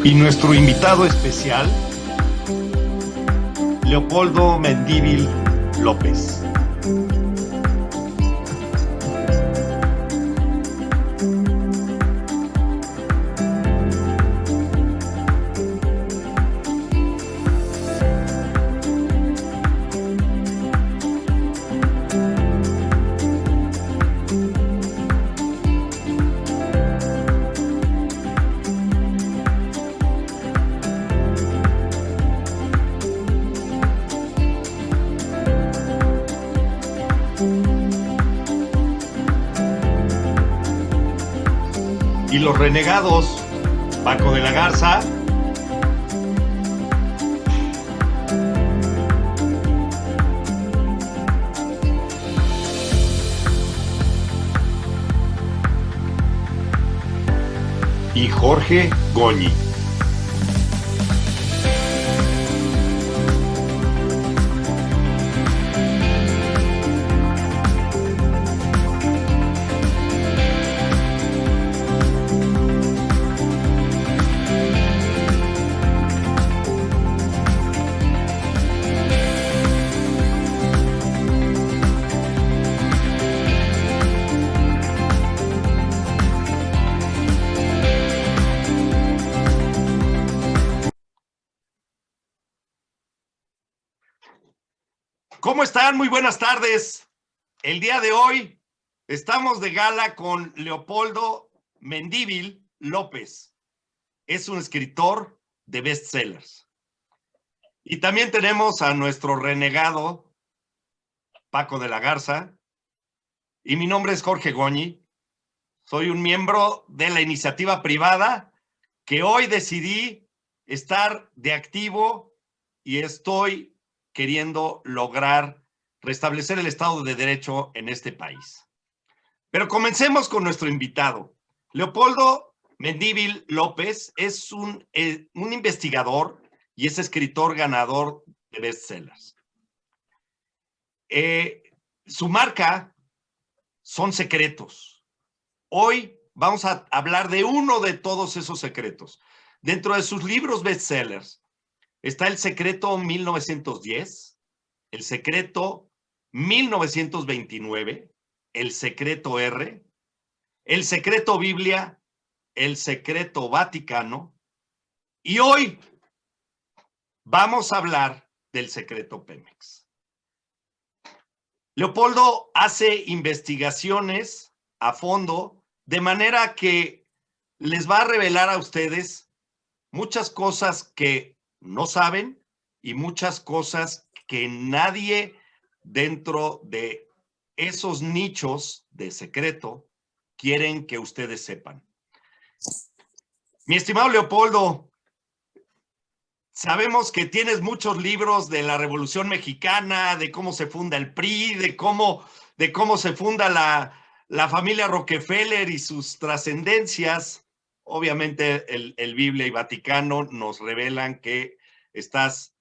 Y nuestro invitado especial, Leopoldo Mendívil López. Y los renegados, Paco de la Garza, y Jorge Goñi. ¿Cómo están? Muy buenas tardes. El día de hoy estamos de gala con Leopoldo Mendívil López. Es un escritor de bestsellers. Y también tenemos a nuestro renegado Paco de la Garza. Y mi nombre es Jorge Goñi. Soy un miembro de la iniciativa privada que hoy decidí estar de activo y estoy queriendo lograr restablecer el Estado de Derecho en este país. Pero comencemos con nuestro invitado. Leopoldo Mendívil López es un investigador y es escritor ganador de bestsellers. Su marca son secretos. Hoy vamos a hablar de uno de todos esos secretos. Dentro de sus libros bestsellers está El Secreto 1910, El Secreto 1929, El Secreto R, El Secreto Biblia, El Secreto Vaticano, y hoy vamos a hablar del Secreto Pemex. Leopoldo hace investigaciones a fondo, de manera que les va a revelar a ustedes muchas cosas que no saben y muchas cosas que nadie dentro de esos nichos de secreto quieren que ustedes sepan. Mi estimado Leopoldo, sabemos que tienes muchos libros de la Revolución Mexicana, de cómo se funda el PRI, de cómo se funda la familia Rockefeller y sus trascendencias. Obviamente el Biblia y Vaticano nos revelan que estás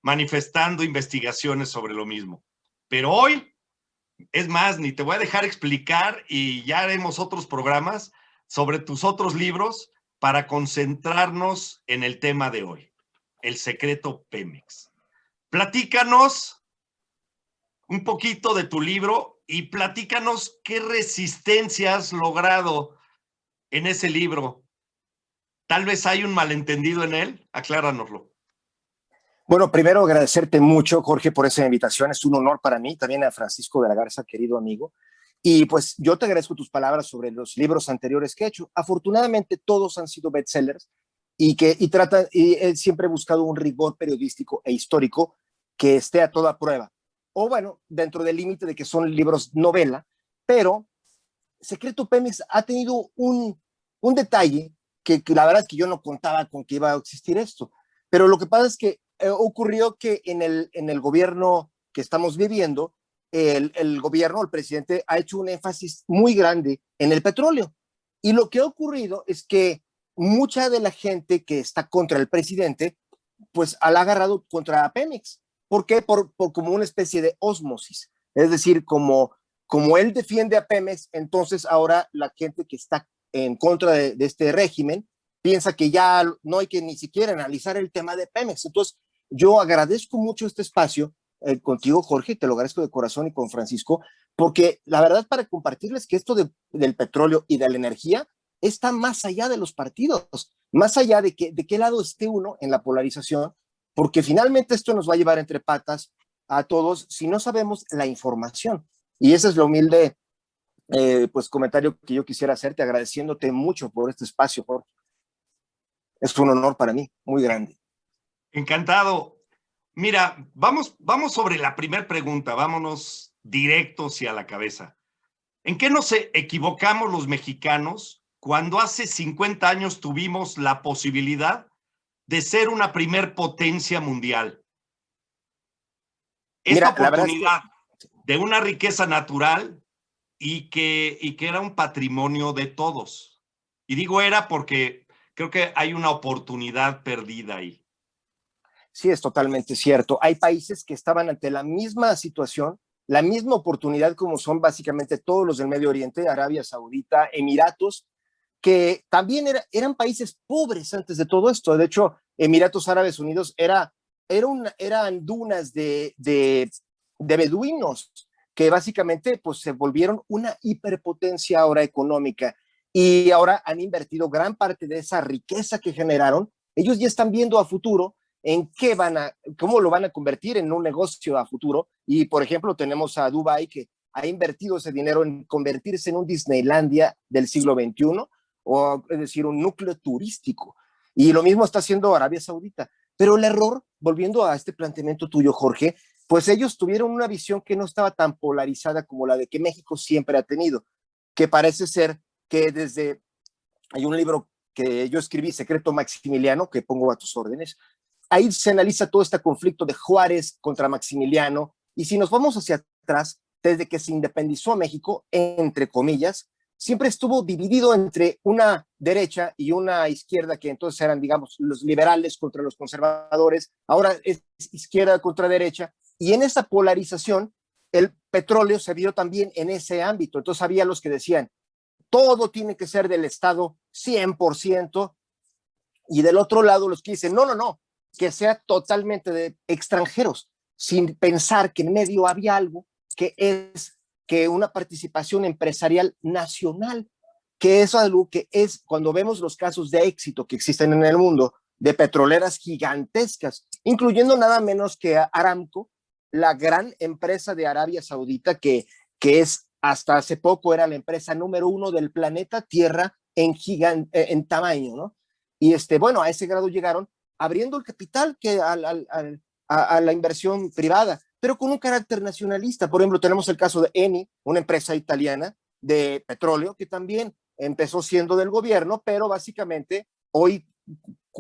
manifestando investigaciones sobre lo mismo. Pero hoy, es más, ni te voy a dejar explicar y ya haremos otros programas sobre tus otros libros para concentrarnos en el tema de hoy, el secreto Pemex. Platícanos un poquito de tu libro y platícanos qué resistencia has logrado en ese libro. Tal vez hay un malentendido en él, acláranoslo. Bueno, primero agradecerte mucho, Jorge, por esa invitación. Es un honor para mí, también a Francisco de la Garza, querido amigo. Y pues yo te agradezco tus palabras sobre los libros anteriores que he hecho. Afortunadamente todos han sido bestsellers y he siempre he buscado un rigor periodístico e histórico que esté a toda prueba. O bueno, dentro del límite de que son libros novela, pero Secreto Pemex ha tenido un detalle que la verdad es que yo no contaba con que iba a existir esto. Pero lo que pasa es que ocurrió que en el gobierno que estamos viviendo, el gobierno, el presidente, ha hecho un énfasis muy grande en el petróleo. Y lo que ha ocurrido es que mucha de la gente que está contra el presidente, pues la ha agarrado contra Pemex. ¿Por qué? Por como una especie de ósmosis. Es decir, como él defiende a Pemex, entonces ahora la gente que está en contra de este régimen, piensa que ya no hay que ni siquiera analizar el tema de Pemex. Entonces, yo agradezco mucho este espacio contigo, Jorge, te lo agradezco de corazón y con Francisco, porque la verdad para compartirles que esto del petróleo y de la energía está más allá de los partidos, más allá de qué lado esté uno en la polarización, porque finalmente esto nos va a llevar entre patas a todos si no sabemos la información. Y ese es lo humilde pues comentario que yo quisiera hacerte, agradeciéndote mucho por este espacio, Jorge. Es un honor para mí, muy grande. Encantado. Mira, vamos sobre la primera pregunta, vámonos directos y a la cabeza. ¿En qué nos equivocamos los mexicanos cuando hace 50 años tuvimos la posibilidad de ser una primer potencia mundial? Esta Mira, oportunidad de una riqueza natural y que era un patrimonio de todos. Y digo era porque creo que hay una oportunidad perdida ahí. Sí, es totalmente cierto. Hay países que estaban ante la misma situación, la misma oportunidad como son básicamente todos los del Medio Oriente, Arabia Saudita, Emiratos, que también eran países pobres antes de todo esto. De hecho, Emiratos Árabes Unidos eran dunas de beduinos que básicamente pues, se volvieron una hiperpotencia ahora económica y ahora han invertido gran parte de esa riqueza que generaron. Ellos ya están viendo a futuro en cómo lo van a convertir en un negocio a futuro. Y, por ejemplo, tenemos a Dubái, que ha invertido ese dinero en convertirse en un Disneylandia del siglo XXI, o es decir, un núcleo turístico. Y lo mismo está haciendo Arabia Saudita. Pero el error, volviendo a este planteamiento tuyo, Jorge, pues ellos tuvieron una visión que no estaba tan polarizada como la de que México siempre ha tenido, que parece ser que hay un libro que yo escribí, Secreto Maximiliano, que pongo a tus órdenes, ahí se analiza todo este conflicto de Juárez contra Maximiliano, y si nos vamos hacia atrás, desde que se independizó México, entre comillas, siempre estuvo dividido entre una derecha y una izquierda, que entonces eran, digamos, los liberales contra los conservadores, ahora es izquierda contra derecha, y en esa polarización, el petróleo se vio también en ese ámbito. Entonces había los que decían, todo tiene que ser del Estado 100%, y del otro lado los que dicen, no, no, no, que sea totalmente de extranjeros, sin pensar que en medio había algo que es que una participación empresarial nacional, que es algo que es, cuando vemos los casos de éxito que existen en el mundo, de petroleras gigantescas, incluyendo nada menos que a Aramco, la gran empresa de Arabia Saudita, que es hasta hace poco era la empresa número 1 del planeta Tierra en tamaño, ¿no? Y bueno, a ese grado llegaron abriendo el capital a la inversión privada, pero con un carácter nacionalista. Por ejemplo, tenemos el caso de Eni, una empresa italiana de petróleo que también empezó siendo del gobierno, pero básicamente hoy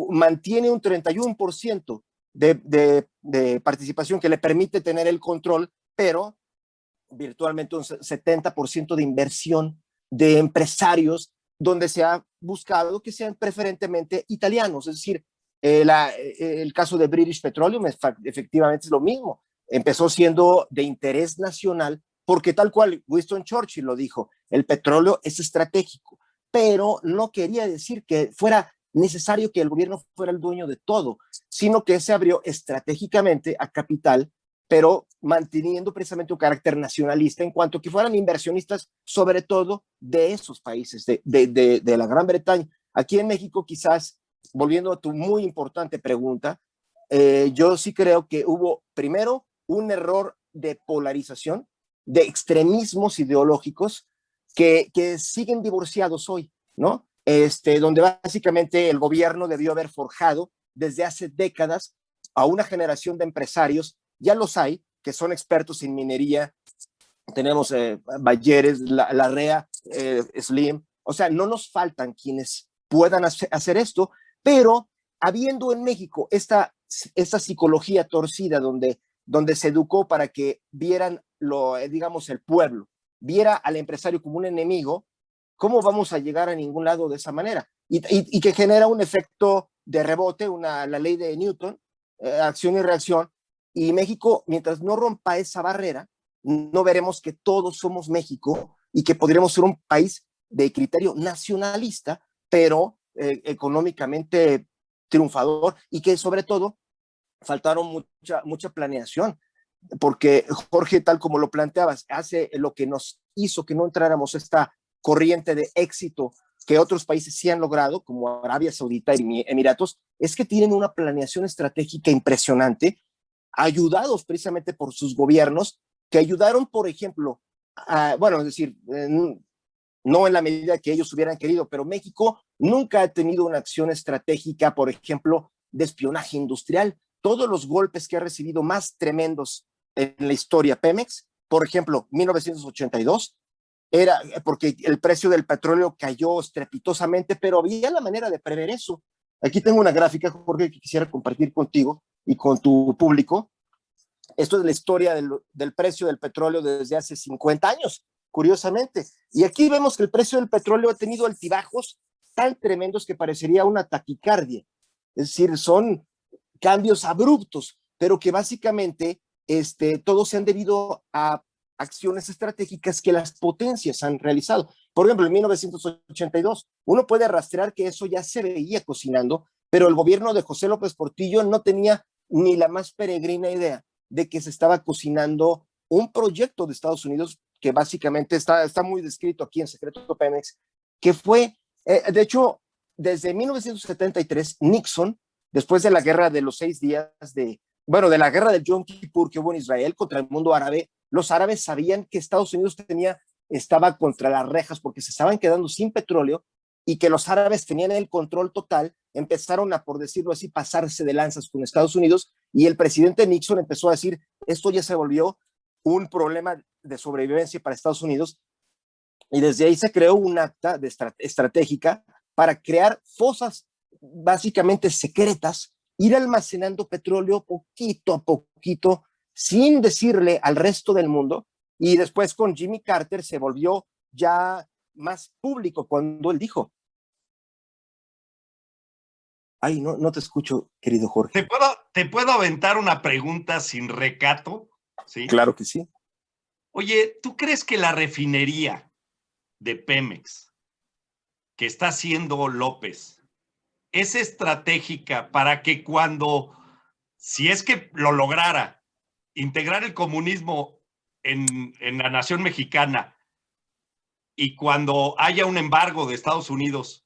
mantiene un 31% de participación que le permite tener el control, pero virtualmente un 70% de inversión de empresarios donde se ha buscado que sean preferentemente italianos, es decir, el caso de British Petroleum efectivamente es lo mismo, empezó siendo de interés nacional porque tal cual Winston Churchill lo dijo, el petróleo es estratégico, pero no quería decir que fuera necesario que el gobierno fuera el dueño de todo, sino que se abrió estratégicamente a capital, pero manteniendo precisamente un carácter nacionalista en cuanto a que fueran inversionistas, sobre todo de esos países, de la Gran Bretaña. Aquí en México, quizás, volviendo a tu muy importante pregunta, yo sí creo que hubo, primero, un error de polarización, de extremismos ideológicos que siguen divorciados hoy, ¿no? Donde básicamente el gobierno debió haber forjado desde hace décadas a una generación de empresarios, ya los hay, que son expertos en minería, tenemos Bayeres, la REA, Slim, o sea, no nos faltan quienes puedan hacer esto, pero habiendo en México esta psicología torcida donde se educó para que vieran, digamos, el pueblo, viera al empresario como un enemigo, ¿cómo vamos a llegar a ningún lado de esa manera? Y que genera un efecto de rebote, la ley de Newton, acción y reacción, y México, mientras no rompa esa barrera, no veremos que todos somos México y que podríamos ser un país de criterio nacionalista, pero económicamente triunfador y que sobre todo faltaron mucha planeación, porque Jorge, tal como lo planteabas, hace lo que nos hizo que no entráramos esta corriente de éxito que otros países sí han logrado, como Arabia Saudita y Emiratos, es que tienen una planeación estratégica impresionante, ayudados precisamente por sus gobiernos, que ayudaron, por ejemplo, bueno, es decir, no en la medida que ellos hubieran querido, pero México nunca ha tenido una acción estratégica, por ejemplo, de espionaje industrial. Todos los golpes que ha recibido más tremendos en la historia Pemex, por ejemplo, 1982, era porque el precio del petróleo cayó estrepitosamente, pero había la manera de prever eso. Aquí tengo una gráfica, Jorge, que quisiera compartir contigo y con tu público. Esto es la historia del precio del petróleo desde hace 50 años, curiosamente. Y aquí vemos que el precio del petróleo ha tenido altibajos tan tremendos que parecería una taquicardia. Es decir, son cambios abruptos, pero que básicamente todos se han debido a acciones estratégicas que las potencias han realizado. Por ejemplo, en 1982, uno puede rastrear que eso ya se veía cocinando, pero el gobierno de José López Portillo no tenía ni la más peregrina idea de que se estaba cocinando un proyecto de Estados Unidos que básicamente está muy descrito aquí en Secreto Pemex, que fue, de hecho, desde 1973, Nixon, después de la guerra de los 6 días, de la guerra del Yom Kippur que hubo en Israel contra el mundo árabe, los árabes sabían que Estados Unidos estaba contra las rejas porque se estaban quedando sin petróleo y que los árabes tenían el control total, empezaron a, por decirlo así, pasarse de lanzas con Estados Unidos y el presidente Nixon empezó a decir, esto ya se volvió un problema de sobrevivencia para Estados Unidos y desde ahí se creó un acta estratégica para crear fosas básicamente secretas, ir almacenando petróleo poquito a poquito, sin decirle al resto del mundo, y después con Jimmy Carter se volvió ya más público cuando él dijo, ay, no te escucho, querido Jorge. ¿Te puedo aventar una pregunta sin recato? ¿Sí? Claro que sí. Oye, ¿tú crees que la refinería de Pemex que está haciendo López es estratégica para que si es que lo lograra, integrar el comunismo en la nación mexicana y cuando haya un embargo de Estados Unidos,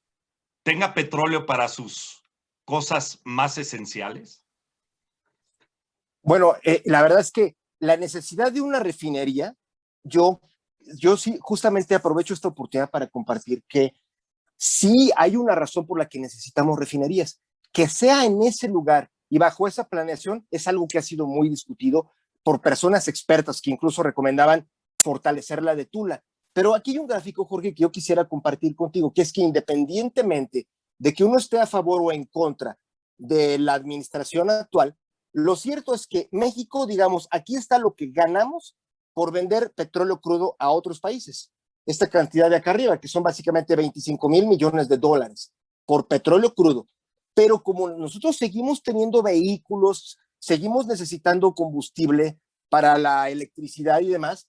tenga petróleo para sus cosas más esenciales? Bueno, la verdad es que la necesidad de una refinería, yo sí justamente aprovecho esta oportunidad para compartir que sí hay una razón por la que necesitamos refinerías. Que sea en ese lugar y bajo esa planeación es algo que ha sido muy discutido por personas expertas que incluso recomendaban fortalecer la de Tula. Pero aquí hay un gráfico, Jorge, que yo quisiera compartir contigo, que es que independientemente de que uno esté a favor o en contra de la administración actual, lo cierto es que México, digamos, aquí está lo que ganamos por vender petróleo crudo a otros países. Esta cantidad de acá arriba, que son básicamente 25,000 millones de dólares por petróleo crudo. Pero como nosotros seguimos teniendo vehículos, seguimos necesitando combustible para la electricidad y demás,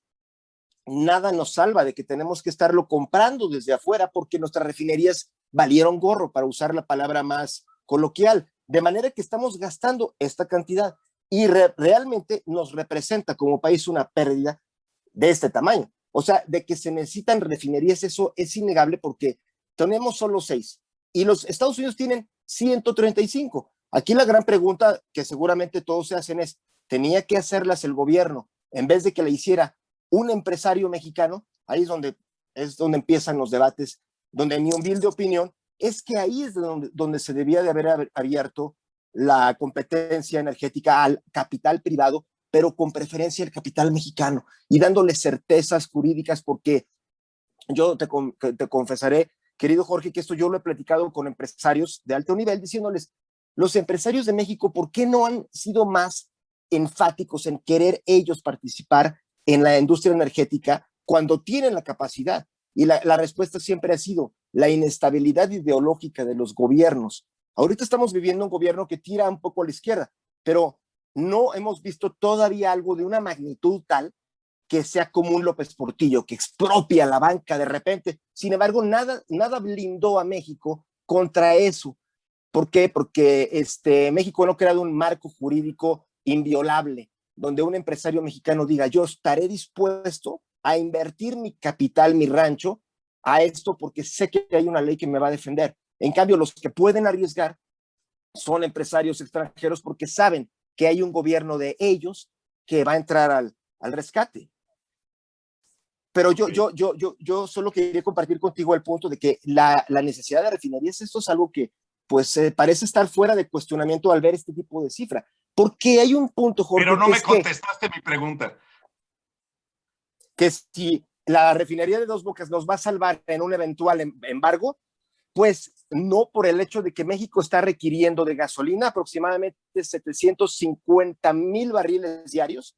nada nos salva de que tenemos que estarlo comprando desde afuera porque nuestras refinerías valieron gorro, para usar la palabra más coloquial, de manera que estamos gastando esta cantidad y realmente nos representa como país una pérdida de este tamaño. O sea, de que se necesitan refinerías, eso es innegable porque tenemos solo 6 y los Estados Unidos tienen 135. Aquí la gran pregunta que seguramente todos se hacen es, ¿tenía que hacerlas el gobierno en vez de que la hiciera un empresario mexicano? Ahí es donde empiezan los debates, donde mi humilde opinión es que ahí es donde se debía de haber abierto la competencia energética al capital privado, pero con preferencia al capital mexicano y dándole certezas jurídicas, porque yo te confesaré, querido Jorge, que esto yo lo he platicado con empresarios de alto nivel, diciéndoles, los empresarios de México, ¿por qué no han sido más enfáticos en querer ellos participar en la industria energética cuando tienen la capacidad? Y la respuesta siempre ha sido la inestabilidad ideológica de los gobiernos. Ahorita estamos viviendo un gobierno que tira un poco a la izquierda, pero no hemos visto todavía algo de una magnitud tal que sea como un López Portillo, que expropia la banca de repente. Sin embargo, nada blindó a México contra eso. ¿Por qué? Porque México no ha creado un marco jurídico inviolable, donde un empresario mexicano diga, yo estaré dispuesto a invertir mi capital, mi rancho, a esto porque sé que hay una ley que me va a defender. En cambio, los que pueden arriesgar son empresarios extranjeros porque saben que hay un gobierno de ellos que va a entrar al rescate. Pero yo solo quería compartir contigo el punto de que la necesidad de refinerías, esto es algo que pues parece estar fuera de cuestionamiento al ver este tipo de cifra. Porque hay un punto, Jorge, pero no que me es contestaste mi pregunta. que si la refinería de Dos Bocas nos va a salvar en un eventual embargo, pues no, por el hecho de que México está requiriendo de gasolina aproximadamente 750,000 barriles diarios,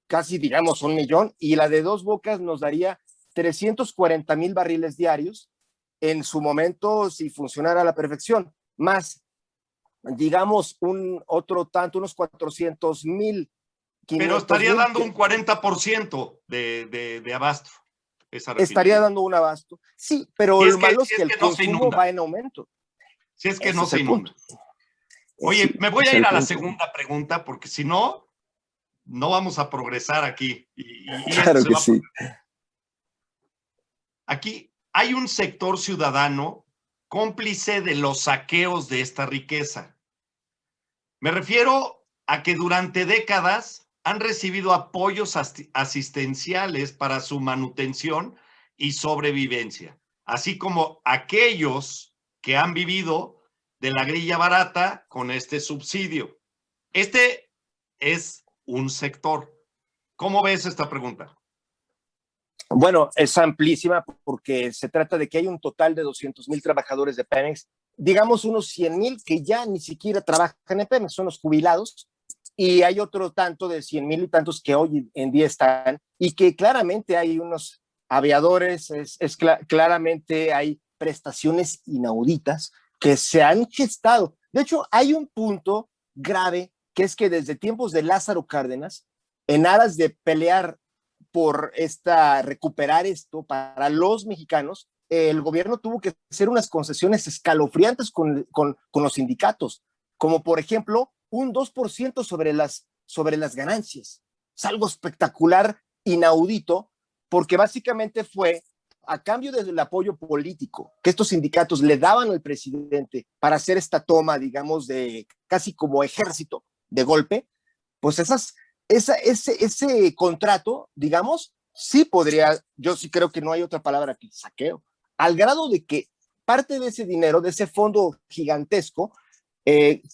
casi digamos 1,000,000, y la de Dos Bocas nos daría 340,000 barriles diarios en su momento si funcionara a la perfección, más digamos otro tanto, unos 400,000, Pero 500 estaría mil, dando un 40% de abasto esa estaría refinería. dando un abasto. Sí, pero lo malo es Si que es el que no se consumo va inunda. en aumento. Si es que Ese no es se el punto. inunda. Oye, me voy Es a ir el a la punto. segunda pregunta porque si no, no vamos a progresar aquí y esto Claro se que va a sí. poner. Aquí hay un sector ciudadano cómplice de los saqueos de esta riqueza. Me refiero a que durante décadas han recibido apoyos asistenciales para su manutención y sobrevivencia, así como aquellos que han vivido de la grilla barata con este subsidio. Este es un sector. ¿Cómo ves esta pregunta? Bueno, es amplísima porque se trata de que hay un total de 200,000 trabajadores de Pemex, digamos unos 100,000 que ya ni siquiera trabajan en Pemex, son los jubilados, y hay otro tanto de 100,000 y tantos que hoy en día están, y que claramente hay unos aviadores, claramente hay prestaciones inauditas que se han gestado. De hecho, hay un punto grave que es que desde tiempos de Lázaro Cárdenas, en aras de pelear por recuperar esto para los mexicanos, el gobierno tuvo que hacer unas concesiones escalofriantes con los sindicatos, como por ejemplo un 2% sobre las ganancias. Es algo espectacular, inaudito, porque básicamente fue a cambio del apoyo político que estos sindicatos le daban al presidente para hacer esta toma, digamos, de casi como ejército de golpe, pues ese contrato, digamos, sí podría, yo sí creo que no hay otra palabra que saqueo, al grado de que parte de ese dinero, de ese fondo gigantesco,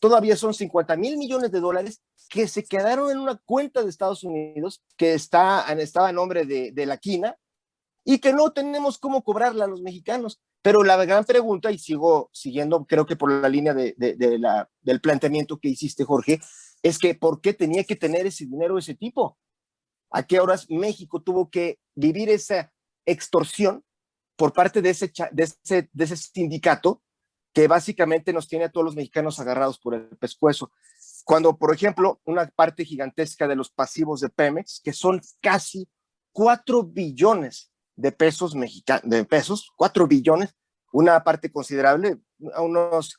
todavía son 50,000 millones de dólares que se quedaron en una cuenta de Estados Unidos que estaba a nombre de la Quina y que no tenemos cómo cobrarla a los mexicanos. Pero la gran pregunta, y sigo siguiendo, creo que por la línea del planteamiento que hiciste, Jorge, es que ¿por qué tenía que tener ese dinero ese tipo? ¿A qué horas México tuvo que vivir esa extorsión por parte de ese sindicato que básicamente nos tiene a todos los mexicanos agarrados por el pescuezo? Cuando, por ejemplo, una parte gigantesca de los pasivos de Pemex, que son casi 4 billones de pesos mexicanos, 4 billones, una parte considerable, a unos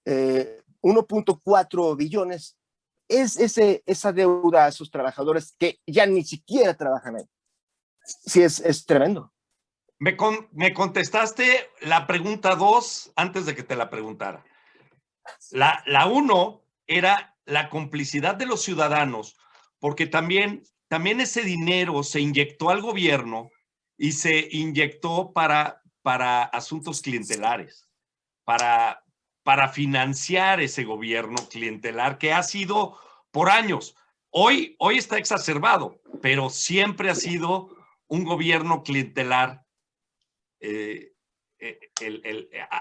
1,4 billones, es esa deuda a esos trabajadores que ya ni siquiera trabajan ahí. Sí, es tremendo. Me contestaste la pregunta 2 antes de que te la preguntara. La 1 era la complicidad de los ciudadanos, porque también ese dinero se inyectó al gobierno y se inyectó para asuntos clientelares, para financiar ese gobierno clientelar que ha sido por años. Hoy está exacerbado, pero siempre ha sido un gobierno clientelar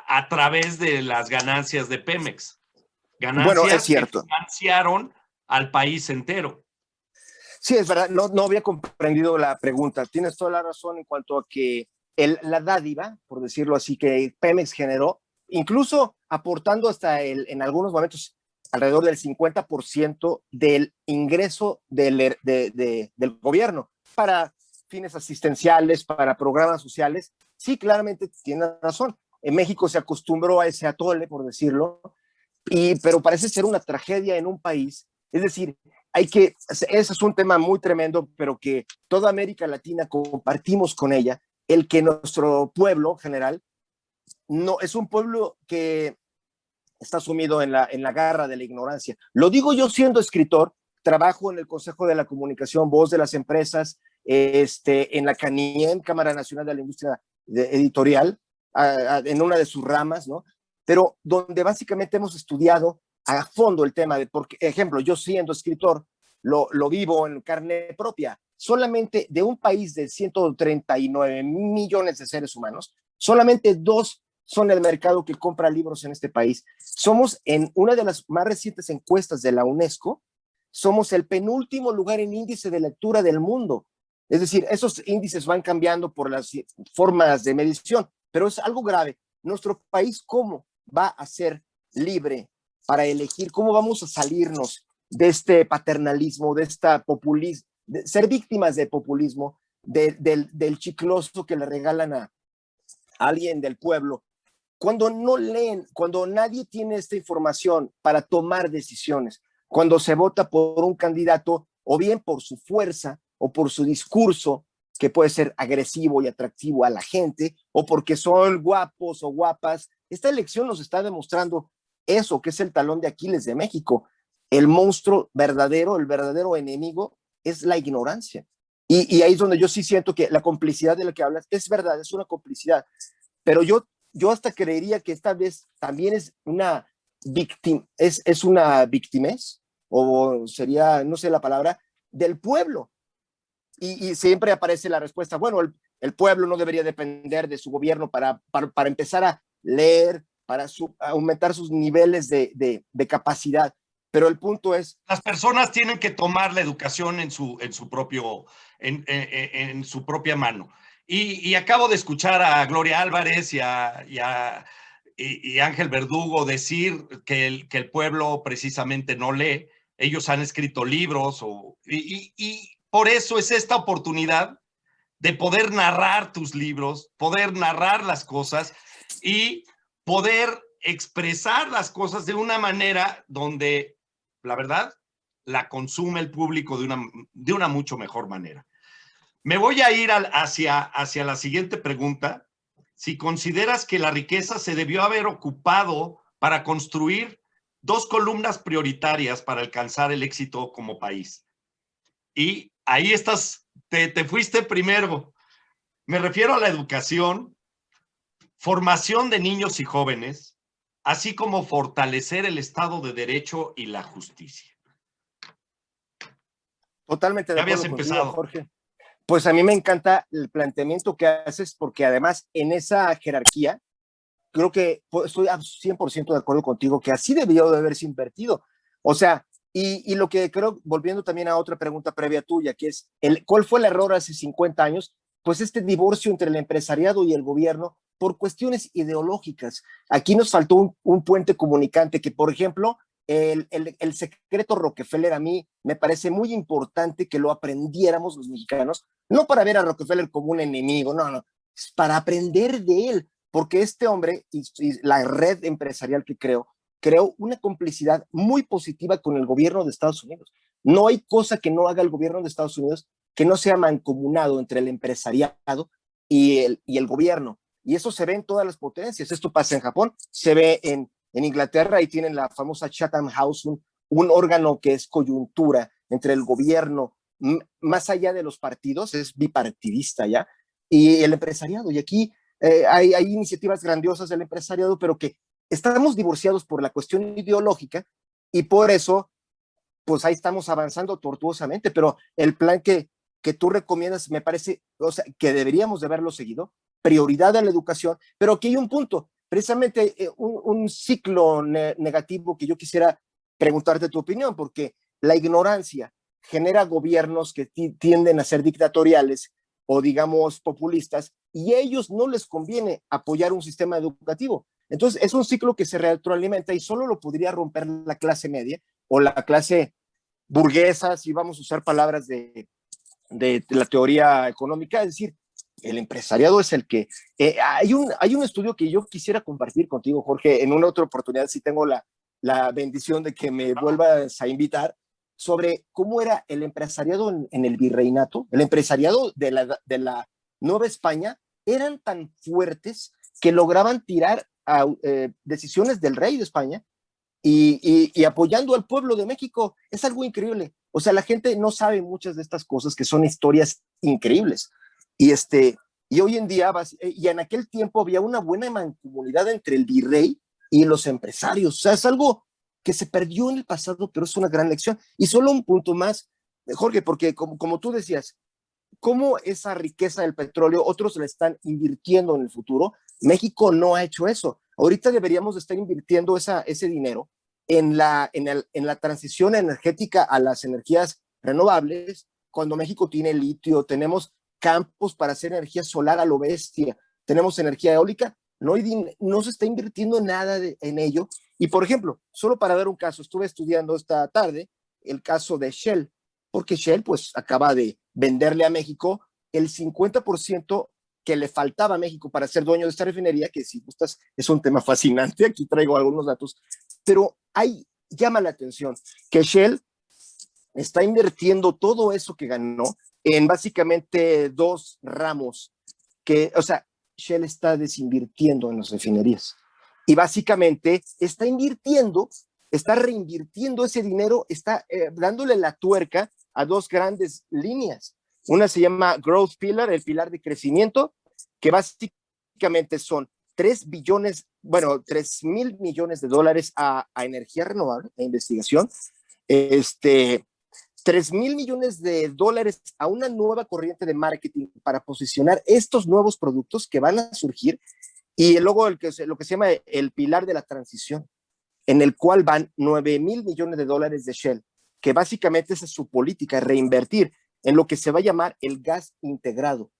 a través de las ganancias de Pemex. Bueno, es Ganancias que cierto. financiaron al país entero. Sí, es verdad, no había comprendido la pregunta. Tienes toda la razón en cuanto a que la dádiva, por decirlo así, que Pemex generó, incluso aportando hasta en algunos momentos alrededor del 50% del ingreso del gobierno para fines asistenciales, para programas sociales. Sí, claramente tienes razón. En México se acostumbró a ese atole, por decirlo, pero parece ser una tragedia en un país. Es decir, ese es un tema muy tremendo, pero que toda América Latina compartimos con ella, el que nuestro pueblo general no es un pueblo que está sumido en la garra de la ignorancia. Lo digo yo siendo escritor, trabajo en el Consejo de la Comunicación, Voz de las Empresas, en la CANIEM, Cámara Nacional de la Industria Editorial, en una de sus ramas, ¿no? Pero donde básicamente hemos estudiado a fondo el tema de, por ejemplo, yo siendo escritor, lo vivo en carne propia. Solamente de un país de 139 millones de seres humanos, solamente 2 son el mercado que compra libros en este país. Somos, en una de las más recientes encuestas de la UNESCO, somos el penúltimo lugar en índice de lectura del mundo. Es decir, esos índices van cambiando por las formas de medición, pero es algo grave. Nuestro país, ¿cómo va a ser libre para elegir? ¿Cómo vamos a salirnos de este paternalismo, de esta populismo, de ser víctimas de populismo, del chicloso que le regalan a alguien del pueblo? Cuando no leen, cuando nadie tiene esta información para tomar decisiones, cuando se vota por un candidato o bien por su fuerza o por su discurso, que puede ser agresivo y atractivo a la gente, o porque son guapos o guapas. Esta elección nos está demostrando eso, que es el talón de Aquiles de México. El monstruo verdadero, el verdadero enemigo es la ignorancia. Y ahí es donde yo sí siento que la complicidad de la que hablas es verdad, es una complicidad. Pero yo hasta creería que esta vez también es una es una victimez, o sería, no sé la palabra, del pueblo. Y siempre aparece la respuesta, bueno, el pueblo no debería depender de su gobierno para empezar a leer, para aumentar sus niveles de capacidad. Pero el punto es... Las personas tienen que tomar la educación en su propia mano. Y acabo de escuchar a Gloria Álvarez y Ángel Verdugo decir que el pueblo precisamente no lee. Ellos han escrito libros y por eso es esta oportunidad de poder narrar tus libros, poder narrar las cosas y poder expresar las cosas de una manera donde, la verdad, la consume el público de una mucho mejor manera. Me voy a ir hacia la siguiente pregunta. Si consideras que la riqueza se debió haber ocupado para construir 2 columnas prioritarias para alcanzar el éxito como país. Y ahí estás, te fuiste primero. Me refiero a la educación, formación de niños y jóvenes, así como fortalecer el Estado de Derecho y la justicia. Totalmente de Ya acuerdo habías contigo, empezado. Jorge. Pues a mí me encanta el planteamiento que haces, porque además en esa jerarquía, creo que estoy 100% de acuerdo contigo que así debió de haberse invertido. O sea, y lo que creo, volviendo también a otra pregunta previa tuya, que es, ¿cuál fue el error hace 50 años? Pues este divorcio entre el empresariado y el gobierno por cuestiones ideológicas. Aquí nos faltó un puente comunicante que, por ejemplo, el secreto Rockefeller a mí me parece muy importante que lo aprendiéramos los mexicanos, no para ver a Rockefeller como un enemigo, no, es para aprender de él, porque este hombre y la red empresarial que creó una complicidad muy positiva con el gobierno de Estados Unidos. No hay cosa que no haga el gobierno de Estados Unidos que no sea mancomunado entre el empresariado y el gobierno. Y eso se ve en todas las potencias. Esto pasa en Japón, se ve en Inglaterra, y tienen la famosa Chatham House, un órgano que es coyuntura entre el gobierno, más allá de los partidos, es bipartidista ya, y el empresariado. Y aquí hay iniciativas grandiosas del empresariado, pero que estamos divorciados por la cuestión ideológica, y por eso, pues ahí estamos avanzando tortuosamente. Pero el plan que tú recomiendas me parece, o sea, que deberíamos de haberlo seguido, prioridad a la educación, pero aquí hay un punto, precisamente un ciclo negativo que yo quisiera preguntarte tu opinión, porque la ignorancia genera gobiernos que tienden a ser dictatoriales o, digamos, populistas, y a ellos no les conviene apoyar un sistema educativo. Entonces es un ciclo que se retroalimenta y solo lo podría romper la clase media o la clase burguesa, si vamos a usar palabras de la teoría económica, es decir, el empresariado es el que... hay un estudio que yo quisiera compartir contigo, Jorge, en una otra oportunidad, si tengo la bendición de que me vuelvas a invitar, sobre cómo era el empresariado en el virreinato. El empresariado de la Nueva España eran tan fuertes que lograban tirar decisiones del rey de España y apoyando al pueblo de México. Es algo increíble. O sea, la gente no sabe muchas de estas cosas que son historias increíbles. Y, y hoy en día, y en aquel tiempo había una buena mancomunidad entre el virrey y los empresarios. O sea, es algo que se perdió en el pasado, pero es una gran lección. Y solo un punto más, Jorge, porque como tú decías, cómo esa riqueza del petróleo otros la están invirtiendo en el futuro. México no ha hecho eso. Ahorita deberíamos estar invirtiendo ese dinero en la transición energética a las energías renovables, cuando México tiene litio, tenemos campos para hacer energía solar a lo bestia, tenemos energía eólica, no se está invirtiendo nada en ello. Y por ejemplo, solo para dar un caso, estuve estudiando esta tarde el caso de Shell, porque Shell pues acaba de venderle a México el 50% que le faltaba a México para ser dueño de esta refinería, que si gustas es un tema fascinante, aquí traigo algunos datos, pero llama la atención que Shell está invirtiendo todo eso que ganó en básicamente dos ramos, o sea, Shell está desinvirtiendo en las refinerías y básicamente está reinvirtiendo ese dinero, está dándole la tuerca a dos grandes líneas. Una se llama Growth Pillar, el pilar de crecimiento, que básicamente son 3.000 millones de dólares a energía renovable, a investigación, 3.000 millones de dólares a una nueva corriente de marketing para posicionar estos nuevos productos que van a surgir, y luego lo que se llama el pilar de la transición, en el cual van 9.000 millones de dólares de Shell, que básicamente esa es su política, reinvertir en lo que se va a llamar el gas integrado.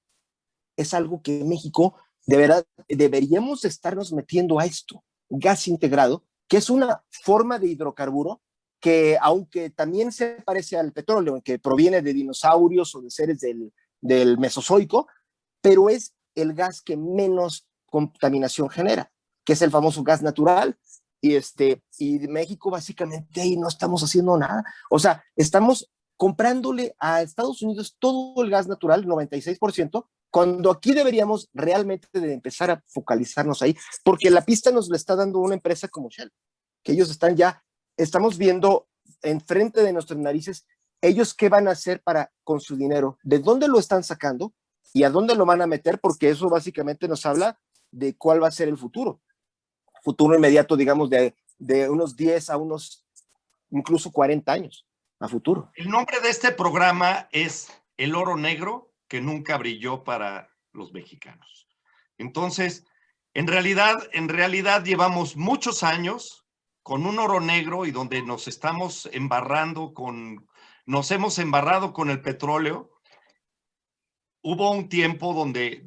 Es algo que México, de verdad, deberíamos estarnos metiendo a esto, gas integrado, que es una forma de hidrocarburo que, aunque también se parece al petróleo, que proviene de dinosaurios o de seres del Mesozoico, pero es el gas que menos contaminación genera, que es el famoso gas natural. Y México básicamente ahí no estamos haciendo nada. O sea, estamos comprándole a Estados Unidos todo el gas natural, 96%, cuando aquí deberíamos realmente de empezar a focalizarnos ahí, porque la pista nos la está dando una empresa como Shell, que ellos estamos viendo enfrente de nuestras narices, ellos qué van a hacer con su dinero, de dónde lo están sacando y a dónde lo van a meter, porque eso básicamente nos habla de cuál va a ser el futuro inmediato, digamos, de unos 10 a unos incluso 40 años a futuro. El nombre de este programa es El oro negro que nunca brilló para los mexicanos. Entonces, en realidad llevamos muchos años con un oro negro y donde nos hemos embarrado con el petróleo. Hubo un tiempo donde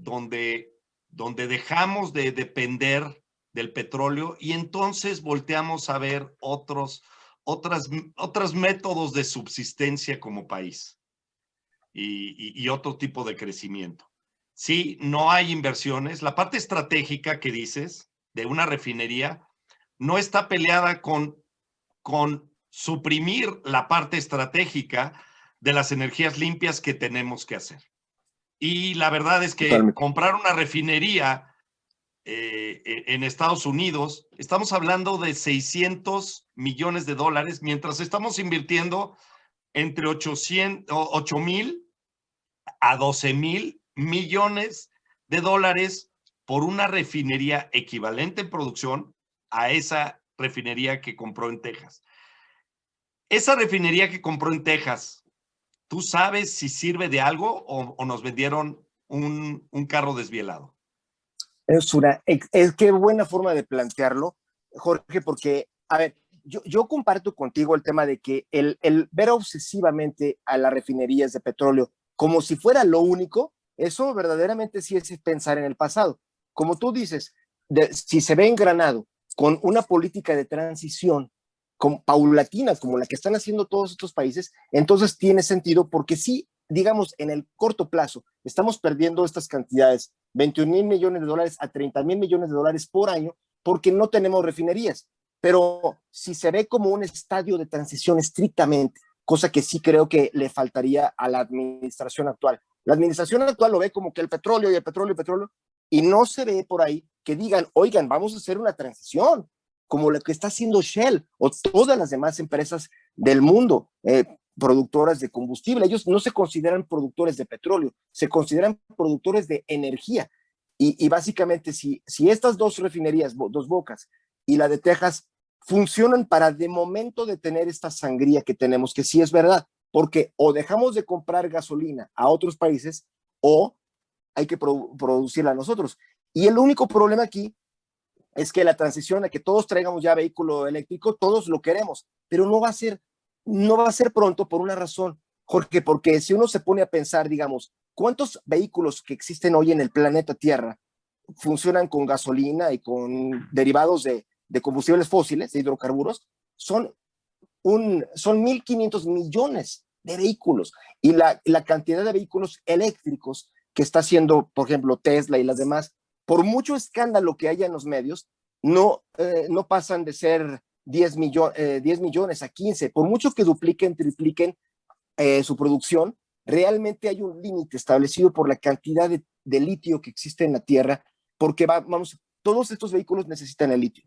dejamos de depender del petróleo y entonces volteamos a ver otros métodos de subsistencia como país y otro tipo de crecimiento. Sí, no hay inversiones. La parte estratégica que dices de una refinería no está peleada con suprimir la parte estratégica de las energías limpias que tenemos que hacer. Y la verdad es que totalmente, comprar una refinería en Estados Unidos, estamos hablando de 600 millones de dólares, mientras estamos invirtiendo entre 8,000 a 12,000 millones de dólares por una refinería equivalente en producción a esa refinería que compró en Texas. Esa refinería que compró en Texas, ¿tú sabes si sirve de algo o nos vendieron un carro desvielado? Qué buena forma de plantearlo, Jorge, porque, a ver, yo comparto contigo el tema de que el ver obsesivamente a las refinerías de petróleo como si fuera lo único, eso verdaderamente sí es pensar en el pasado. Como tú dices, si se ve engranado con una política de transición paulatina como la que están haciendo todos estos países, entonces tiene sentido, porque sí digamos, en el corto plazo, estamos perdiendo estas cantidades, 21,000 millones de dólares a 30,000 millones de dólares por año, porque no tenemos refinerías. Pero si se ve como un estadio de transición estrictamente, cosa que sí creo que le faltaría a la administración actual. La administración actual lo ve como que el petróleo y el petróleo y el petróleo, y no se ve por ahí que digan, oigan, vamos a hacer una transición, como lo que está haciendo Shell o todas las demás empresas del mundo, productoras de combustible. Ellos no se consideran productores de petróleo, se consideran productores de energía. Y básicamente, si estas dos refinerías, Dos Bocas y la de Texas, funcionan para de momento detener esta sangría que tenemos, que sí es verdad, porque o dejamos de comprar gasolina a otros países o hay que producirla nosotros. Y el único problema aquí es que la transición a que todos traigamos ya vehículo eléctrico, todos lo queremos, pero no va a ser pronto por una razón, Jorge, porque si uno se pone a pensar, digamos, ¿cuántos vehículos que existen hoy en el planeta Tierra funcionan con gasolina y con derivados de combustibles fósiles, de hidrocarburos? Son 1.500 millones de vehículos, y la cantidad de vehículos eléctricos que está haciendo, por ejemplo, Tesla y las demás, por mucho escándalo que haya en los medios, no pasan de ser 10 millones a 15, por mucho que dupliquen, tripliquen su producción, realmente hay un límite establecido por la cantidad de litio que existe en la Tierra, porque todos estos vehículos necesitan el litio,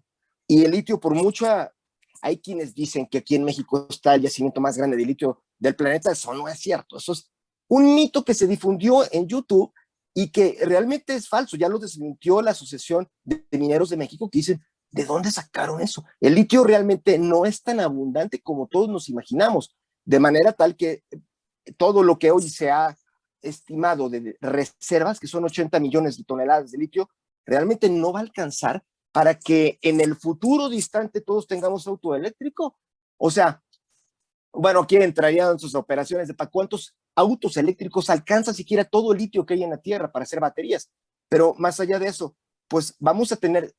y el litio por mucha... Hay quienes dicen que aquí en México está el yacimiento más grande de litio del planeta. Eso no es cierto. Eso es un mito que se difundió en YouTube y que realmente es falso. Ya lo desmintió la Asociación de Mineros de México, que dicen, ¿de dónde sacaron eso? El litio realmente no es tan abundante como todos nos imaginamos, de manera tal que todo lo que hoy se ha estimado de reservas, que son 80 millones de toneladas de litio, realmente no va a alcanzar para que en el futuro distante todos tengamos auto eléctrico. O sea, bueno, aquí entrarían sus operaciones de para cuántos autos eléctricos alcanza siquiera todo el litio que hay en la Tierra para hacer baterías. Pero más allá de eso, pues vamos a tener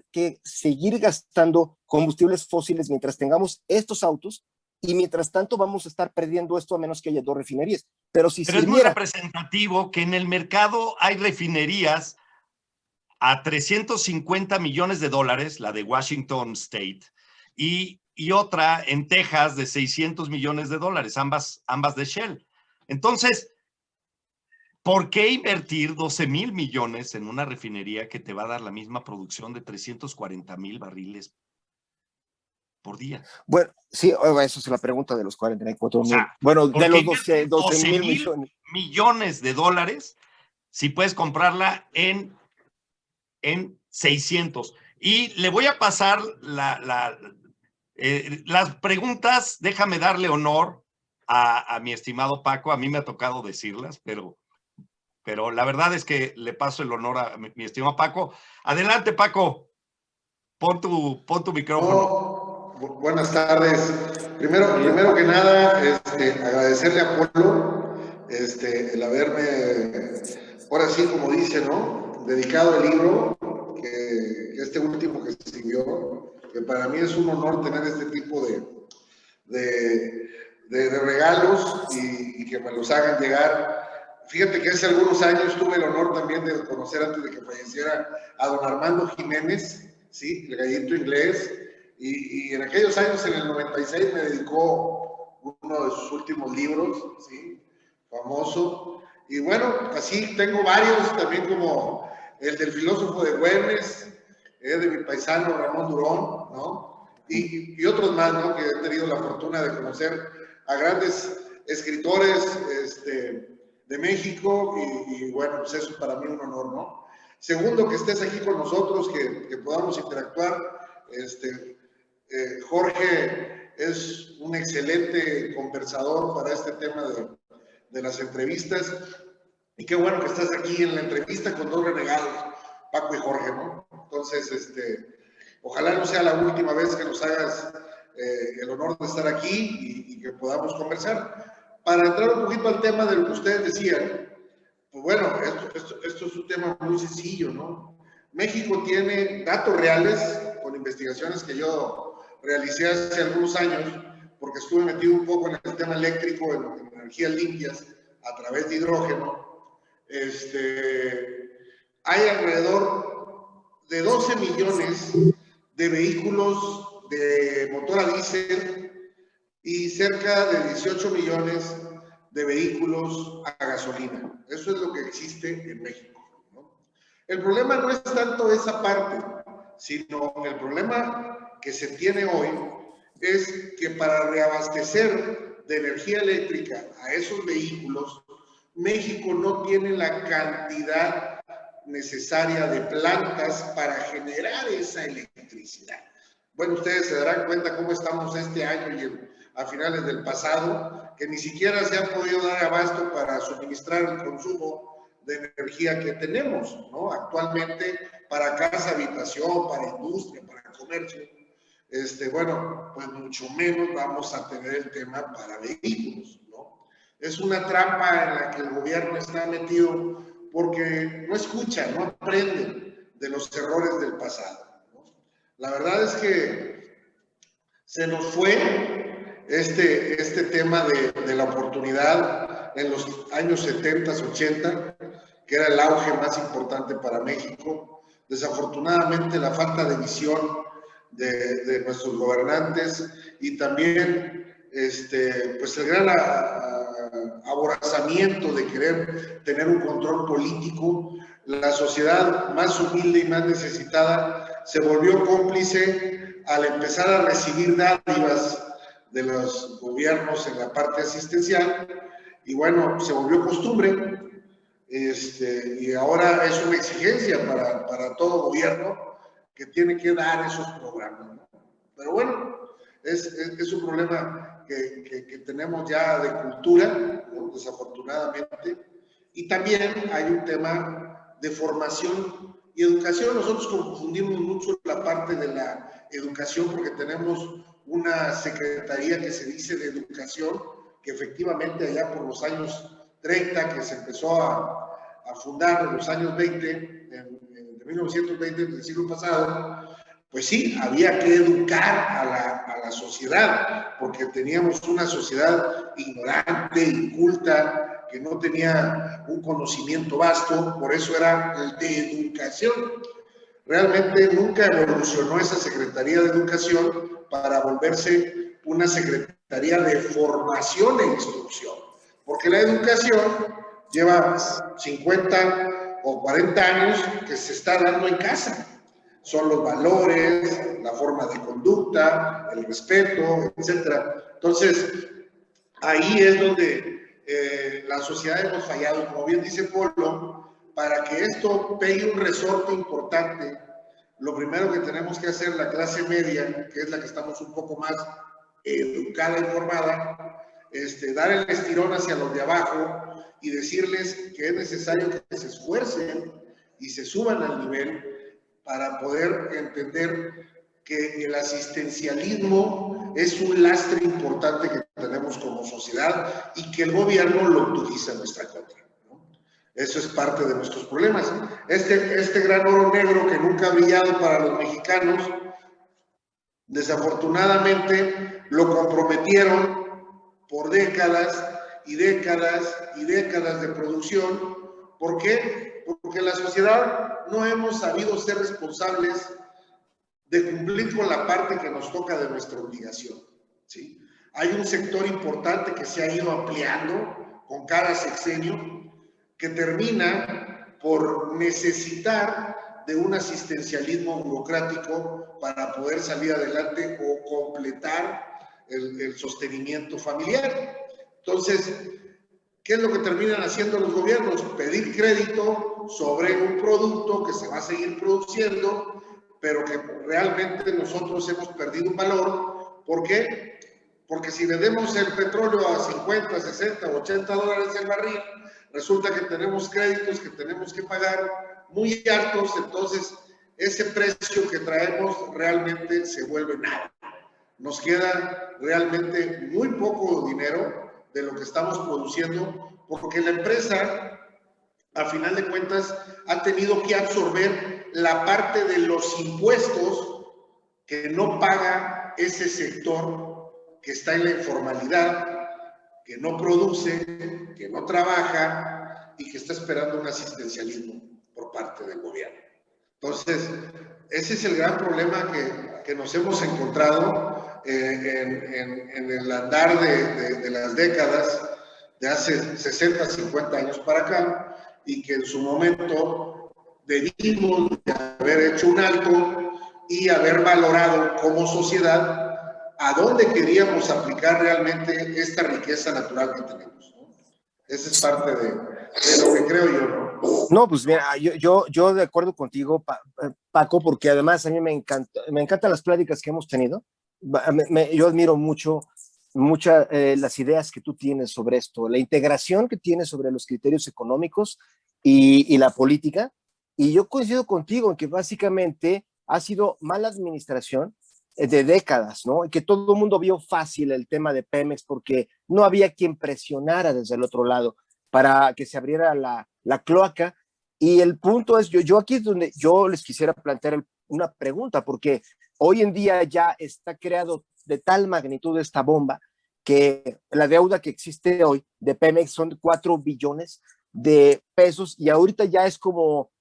que seguir gastando combustibles fósiles mientras tengamos estos autos, y mientras tanto vamos a estar perdiendo esto a menos que haya dos refinerías. Pero si Pero es muy representativo que en el mercado hay refinerías a 350 millones de dólares, la de Washington State, y otra en Texas de 600 millones de dólares, ambas de Shell. Entonces, ¿por qué invertir 12,000 millones en una refinería que te va a dar la misma producción de 340,000 barriles por día? Bueno, sí, eso es la pregunta de los 44,000. O sea, bueno, de los 12,000 millones de dólares si puedes comprarla en 600. Y le voy a pasar las preguntas. Déjame darle honor a mi estimado Paco. A mí me ha tocado decirlas, pero la verdad es que le paso el honor a mi estimado Paco. Adelante, Paco. Pon tu micrófono. Buenas tardes. Primero que nada, agradecerle a Polo el haberme, ahora sí, como dice, ¿no?, dedicado el libro, que este último que escribió, que para mí es un honor tener este tipo de regalos y que me los hagan llegar. Fíjate que hace algunos años tuve el honor también de conocer, antes de que falleciera, a don Armando Jiménez, ¿sí?, el gallito inglés, y en aquellos años, en el 96, me dedicó uno de sus últimos libros, ¿sí?, famoso. Y bueno, así tengo varios también, como el del filósofo de Güemes, de mi paisano Ramón Durón, ¿no?, y otros más, ¿no?, que he tenido la fortuna de conocer a grandes escritores de México, y bueno, pues eso para mí es un honor, ¿no? Segundo, que estés aquí con nosotros, que podamos interactuar. Jorge es un excelente conversador para este tema de las entrevistas, y qué bueno que estás aquí en la entrevista con dos renegados, Paco y Jorge, ¿no? Entonces, ojalá no sea la última vez que nos hagas el honor de estar aquí y que podamos conversar. Para entrar un poquito al tema de lo que ustedes decían, pues bueno, esto es un tema muy sencillo, ¿no? México tiene datos reales con investigaciones que yo realicé hace algunos años, porque estuve metido un poco en el tema eléctrico, en energías limpias, a través de hidrógeno. Hay alrededor de 12 millones de vehículos de motor a diésel y cerca de 18 millones de vehículos a gasolina. Eso es lo que existe en México, ¿no? El problema no es tanto esa parte, sino el problema que se tiene hoy es que para reabastecer de energía eléctrica a esos vehículos, México no tiene la cantidad necesaria de plantas para generar esa electricidad. Bueno, ustedes se darán cuenta cómo estamos este año y a finales del pasado, que ni siquiera se ha podido dar abasto para suministrar el consumo de energía que tenemos, ¿no? Actualmente para casa, habitación, para industria, para comercio. Bueno, pues mucho menos vamos a tener el tema para vehículos, ¿no? Es una trampa en la que el gobierno está metido porque no escucha, no aprende de los errores del pasado, ¿no? La verdad es que se nos fue este tema de la oportunidad en los años 70, 80, que era el auge más importante para México. Desafortunadamente, la falta de visión de nuestros gobernantes y también pues el gran aborazamiento de querer tener un control político. La sociedad más humilde y más necesitada se volvió cómplice al empezar a recibir dádivas de los gobiernos en la parte asistencial, y bueno, se volvió costumbre, y ahora es una exigencia para todo gobierno que tiene que dar esos programas, ¿no? Pero bueno, es un problema que tenemos ya de cultura, ¿no? Desafortunadamente, y también hay un tema de formación y educación. Nosotros confundimos mucho la parte de la educación porque tenemos una secretaría que se dice de educación, que efectivamente allá por los años 30, que se empezó a fundar en los años 20, de 1920, del siglo pasado, pues sí, había que educar a la sociedad, porque teníamos una sociedad ignorante, inculta, que no tenía un conocimiento vasto, por eso era el de educación. Realmente nunca evolucionó esa Secretaría de Educación para volverse una Secretaría de Formación e Instrucción, porque la educación lleva 50 o 40 años que se está dando en casa. Son los valores, la forma de conducta, el respeto, etc. Entonces, ahí es donde la sociedad hemos fallado. Como bien dice Polo, para que esto pegue un resorte importante, lo primero que tenemos que hacer la clase media, que es la que estamos un poco más educada y formada, dar el estirón hacia los de abajo y decirles que es necesario que se esfuercen y se suban al nivel para poder entender que el asistencialismo es un lastre importante que tenemos como sociedad y que el gobierno lo utiliza en nuestra contra, ¿no? Eso es parte de nuestros problemas. Este gran oro negro que nunca ha brillado para los mexicanos, desafortunadamente lo comprometieron por décadas y décadas y décadas de producción. ¿Por qué? Porque la sociedad no hemos sabido ser responsables de cumplir con la parte que nos toca de nuestra obligación, ¿sí? Hay un sector importante que se ha ido ampliando con cada sexenio, que termina por necesitar de un asistencialismo burocrático para poder salir adelante o completar el sostenimiento familiar. Entonces, ¿qué es lo que terminan haciendo los gobiernos? Pedir crédito sobre un producto que se va a seguir produciendo, pero que realmente nosotros hemos perdido un valor. ¿Por qué? Porque si vendemos el petróleo a 50, 60, 80 dólares el barril, resulta que tenemos créditos que tenemos que pagar muy altos, entonces ese precio que traemos realmente se vuelve nada. Nos queda realmente muy poco dinero de lo que estamos produciendo, porque la empresa, a final de cuentas, ha tenido que absorber la parte de los impuestos que no paga ese sector que está en la informalidad, que no produce, que no trabaja y que está esperando un asistencialismo por parte del gobierno. Entonces, ese es el gran problema que nos hemos encontrado en el andar de las décadas, de hace 60, 50 años para acá, y que en su momento debimos de haber hecho un alto y haber valorado como sociedad a dónde queríamos aplicar realmente esta riqueza natural que tenemos, ¿no? Esa es parte de lo que creo yo, ¿no? No, pues mira, yo de acuerdo contigo, Paco, porque además a mí me encantan las pláticas que hemos tenido. Yo admiro mucho las ideas que tú tienes sobre esto, la integración que tienes sobre los criterios económicos y la política. Y yo coincido contigo en que básicamente ha sido mala administración de décadas, ¿no? Y que todo el mundo vio fácil el tema de Pemex porque no había quien presionara desde el otro lado para que se abriera la cloaca. Y el punto es, yo aquí es donde yo les quisiera plantear una pregunta, porque hoy en día ya está creado de tal magnitud esta bomba que la deuda que existe hoy de Pemex son 4 billones de pesos y ahorita ya es como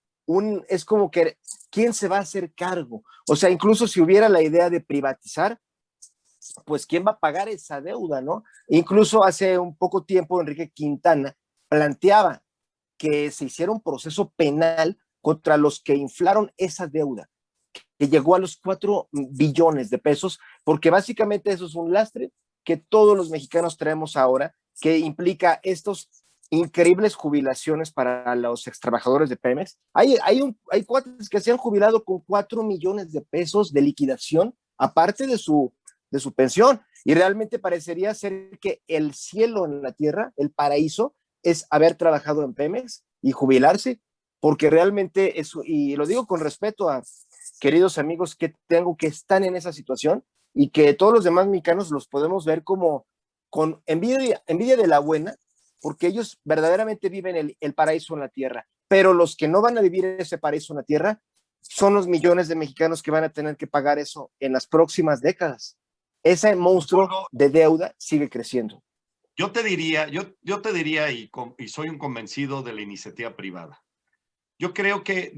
que ¿quién se va a hacer cargo? O sea, incluso si hubiera la idea de privatizar, pues ¿quién va a pagar esa deuda, no? Incluso hace un poco tiempo Enrique Quintana planteaba que se hiciera un proceso penal contra los que inflaron esa deuda, que llegó a los 4 billones de pesos, porque básicamente eso es un lastre que todos los mexicanos traemos ahora, que implica estos increíbles jubilaciones para los extrabajadores de Pemex. Hay cuates que se han jubilado con 4 millones de pesos de liquidación, aparte de su pensión, y realmente parecería ser que el cielo en la tierra, el paraíso, es haber trabajado en Pemex y jubilarse, porque realmente eso, y lo digo con respeto a queridos amigos que tengo que están en esa situación y que todos los demás mexicanos los podemos ver como con envidia de la buena, porque ellos verdaderamente viven el paraíso en la tierra, pero los que no van a vivir ese paraíso en la tierra son los millones de mexicanos que van a tener que pagar eso en las próximas décadas. Ese monstruo de deuda sigue creciendo. Yo te diría, y soy un convencido de la iniciativa privada. Yo creo que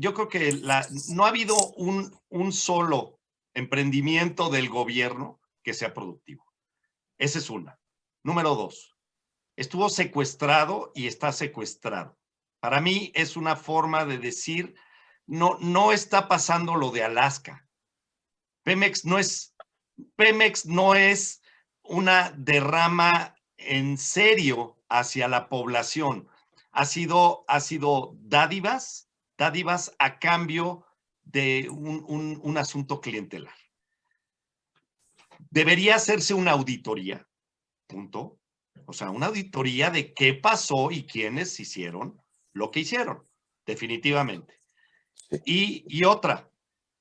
no ha habido un solo emprendimiento del gobierno que sea productivo. Esa es una. Número 2, estuvo secuestrado y está secuestrado. Para mí es una forma de decir, no está pasando lo de Alaska. Pemex no es una derrama en serio hacia la población. Ha sido dádivas a cambio de un asunto clientelar. Debería hacerse una auditoría, punto. O sea, una auditoría de qué pasó y quiénes hicieron lo que hicieron, definitivamente. Y otra,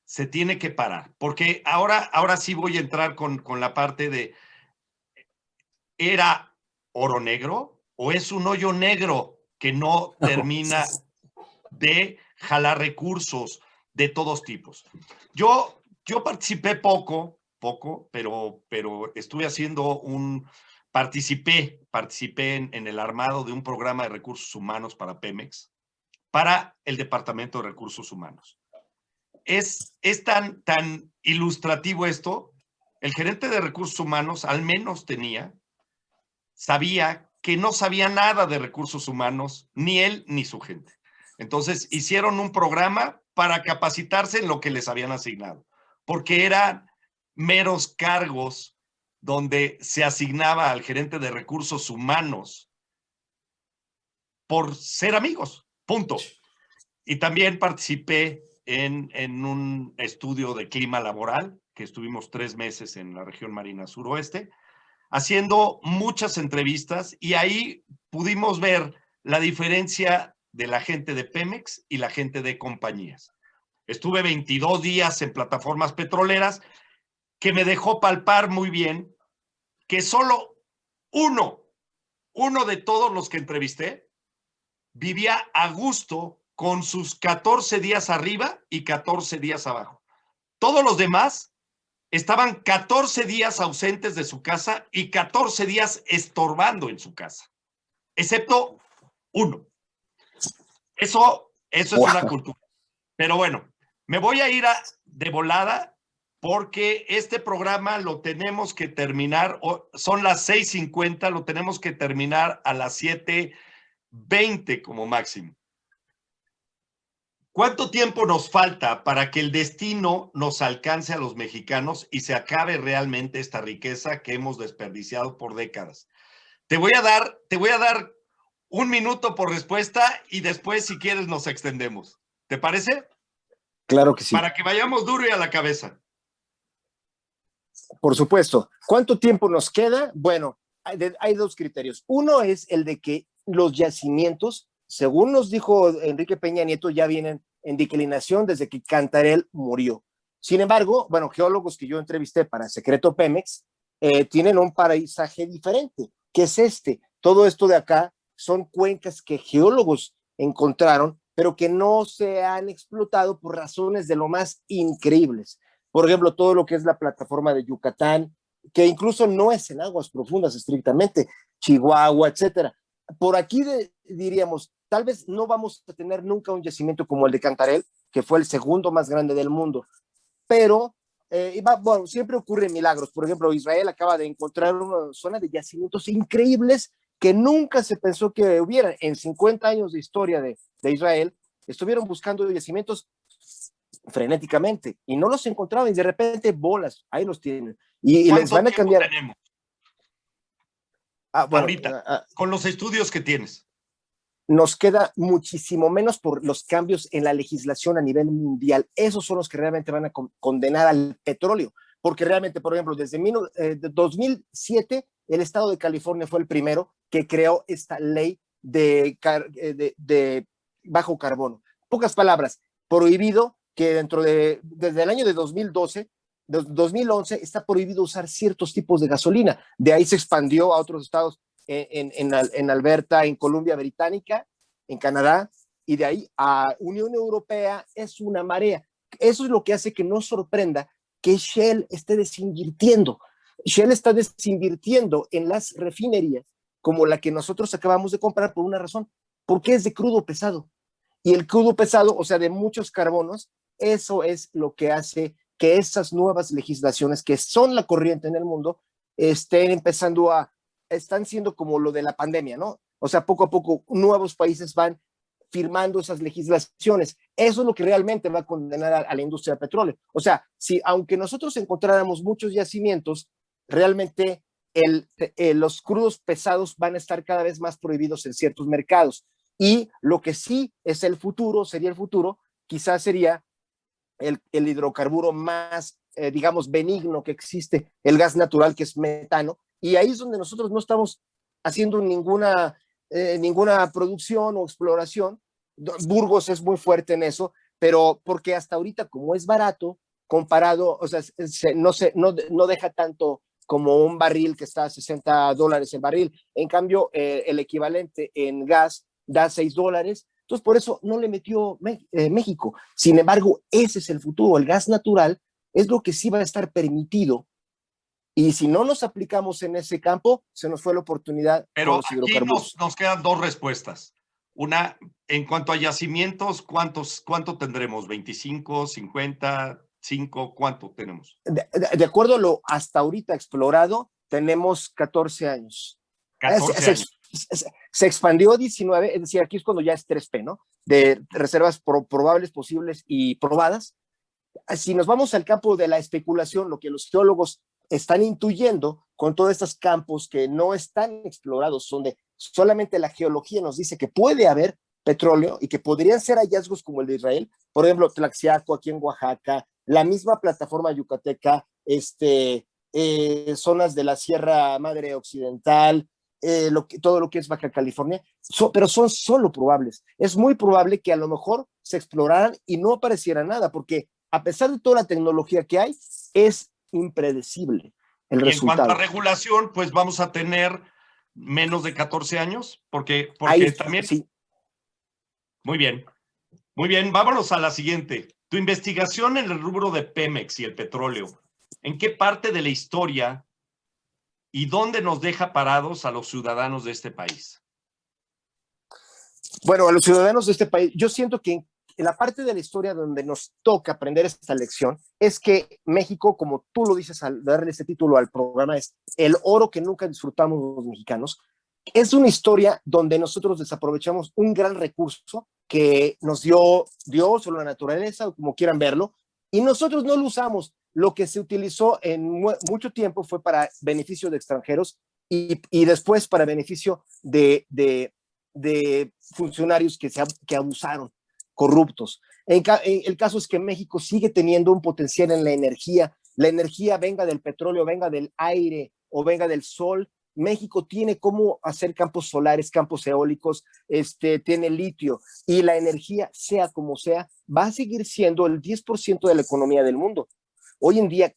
se tiene que parar, porque ahora sí voy a entrar con la parte de, ¿era oro negro o es un hoyo negro que no termina de jalar recursos de todos tipos? Yo participé poco, pero estuve haciendo participé en el armado de un programa de recursos humanos para Pemex, para el Departamento de Recursos Humanos. Es tan ilustrativo esto. El gerente de recursos humanos al menos sabía que no sabía nada de recursos humanos, ni él ni su gente. Entonces hicieron un programa para capacitarse en lo que les habían asignado, porque eran meros cargos donde se asignaba al gerente de recursos humanos por ser amigos, punto. Y también participé en un estudio de clima laboral, que estuvimos 3 meses en la región marina suroeste, haciendo muchas entrevistas, y ahí pudimos ver la diferencia de la gente de Pemex y la gente de compañías. Estuve 22 días en plataformas petroleras, que me dejó palpar muy bien que solo uno de todos los que entrevisté vivía a gusto con sus 14 días arriba y 14 días abajo. Todos los demás estaban 14 días ausentes de su casa y 14 días estorbando en su casa, excepto uno. Eso es una cultura. Pero bueno, me voy a ir de volada porque este programa lo tenemos que terminar, son las 6:50, lo tenemos que terminar a las 7:20 como máximo. ¿Cuánto tiempo nos falta para que el destino nos alcance a los mexicanos y se acabe realmente esta riqueza que hemos desperdiciado por décadas? Te voy a dar 1 minuto por respuesta y después, si quieres, nos extendemos. ¿Te parece? Claro que sí. Para que vayamos duro y a la cabeza. Por supuesto. ¿Cuánto tiempo nos queda? Bueno, hay dos criterios. Uno es el de que los yacimientos, según nos dijo Enrique Peña Nieto, ya vienen en declinación desde que Cantarell murió. Sin embargo, bueno, geólogos que yo entrevisté para Secreto Pemex tienen un paisaje diferente, que es este. Todo esto de acá son cuencas que geólogos encontraron, pero que no se han explotado por razones de lo más increíbles. Por ejemplo, todo lo que es la plataforma de Yucatán, que incluso no es en aguas profundas estrictamente, Chihuahua, etcétera. Por aquí diríamos, tal vez no vamos a tener nunca un yacimiento como el de Cantarell, que fue el segundo más grande del mundo, pero bueno, siempre ocurren milagros. Por ejemplo, Israel acaba de encontrar una zona de yacimientos increíbles que nunca se pensó que hubieran. En 50 años de historia de Israel, estuvieron buscando yacimientos frenéticamente y no los encontraban y de repente bolas, ahí los tienen. Y les van a cambiar. Tenemos? Bueno, ahorita, con los estudios que tienes. Nos queda muchísimo menos por los cambios en la legislación a nivel mundial. Esos son los que realmente van a condenar al petróleo, porque realmente, por ejemplo, desde 2007, el estado de California fue el primero que creó esta ley de bajo carbono. Pocas palabras, prohibido que desde el año de 2011 está prohibido usar ciertos tipos de gasolina. De ahí se expandió a otros estados en Alberta, en Columbia Británica, en Canadá, y de ahí a Unión Europea es una marea. Eso es lo que hace que nos sorprenda que Shell esté desinvirtiendo. Shell está desinvirtiendo en las refinerías como la que nosotros acabamos de comprar por una razón, porque es de crudo pesado. Y el crudo pesado, o sea, de muchos carbonos, eso es lo que hace que esas nuevas legislaciones que son la corriente en el mundo están siendo como lo de la pandemia, ¿no? O sea, poco a poco nuevos países van firmando esas legislaciones. Eso es lo que realmente va a condenar a la industria del petróleo. O sea, si aunque nosotros encontráramos muchos yacimientos, realmente los crudos pesados van a estar cada vez más prohibidos en ciertos mercados. Y lo que sí es sería el futuro, quizás sería el hidrocarburo más, digamos, benigno que existe, el gas natural, que es metano, y ahí es donde nosotros no estamos haciendo ninguna producción o exploración. Burgos es muy fuerte en eso, pero porque hasta ahorita, como es barato, comparado, o sea, no deja tanto como un barril que está a $60 el barril. En cambio, el equivalente en gas da $6. Entonces, por eso no le metió México. Sin embargo, ese es el futuro. El gas natural es lo que sí va a estar permitido. Y si no nos aplicamos en ese campo, se nos fue la oportunidad. Pero con los hidrocarburos. Nos quedan dos respuestas. Una, en cuanto a yacimientos, ¿cuánto tendremos? ¿25, 50, 5? ¿Cuánto tenemos? De acuerdo a lo hasta ahorita explorado, tenemos 14 años. 14 años. Se expandió 19, es decir, aquí es cuando ya es 3P, ¿no? De reservas probables, posibles y probadas. Si nos vamos al campo de la especulación, lo que los geólogos están intuyendo con todos estos campos que no están explorados, donde solamente la geología nos dice que puede haber petróleo y que podrían ser hallazgos como el de Israel, por ejemplo, Tlaxiaco aquí en Oaxaca, la misma plataforma yucateca, zonas de la Sierra Madre Occidental, todo lo que es Baja California, pero son solo probables. Es muy probable que a lo mejor se exploraran y no apareciera nada, porque a pesar de toda la tecnología que hay, es impredecible el resultado. En cuanto a regulación, pues vamos a tener menos de 14 años, porque también... Sí. Muy bien, vámonos a la siguiente. Tu investigación en el rubro de Pemex y el petróleo, ¿En qué parte de la historia y dónde nos deja parados a los ciudadanos de este país? Bueno, a los ciudadanos de este país, yo siento que en la parte de la historia donde nos toca aprender esta lección es que México, como tú lo dices al darle este título al programa, es el oro que nunca disfrutamos los mexicanos. Es una historia donde nosotros desaprovechamos un gran recurso que nos dio Dios o la naturaleza, o como quieran verlo, y nosotros no lo usamos. Lo que se utilizó en mucho tiempo fue para beneficio de extranjeros y después para beneficio de funcionarios que abusaron, corruptos. El caso es que México sigue teniendo un potencial en la energía venga del petróleo, venga del aire o venga del sol. México tiene cómo hacer campos solares, campos eólicos, tiene litio, y la energía, sea como sea, va a seguir siendo el 10% de la economía del mundo. Hoy en día, de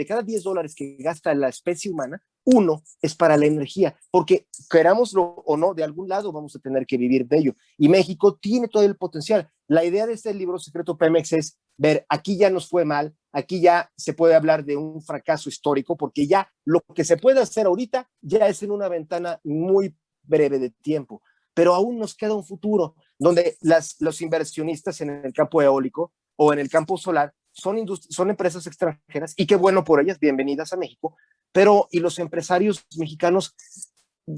cada 10 dólares que gasta la especie humana, uno es para la energía, porque querámoslo o no, de algún lado vamos a tener que vivir de ello. Y México tiene todo el potencial. La idea de este libro secreto Pemex es ver, aquí ya nos fue mal, aquí ya se puede hablar de un fracaso histórico, porque ya lo que se puede hacer ahorita ya es en una ventana muy breve de tiempo. Pero aún nos queda un futuro donde los inversionistas en el campo eólico o en el campo solar son empresas extranjeras, y qué bueno por ellas, bienvenidas a México, pero y los empresarios mexicanos,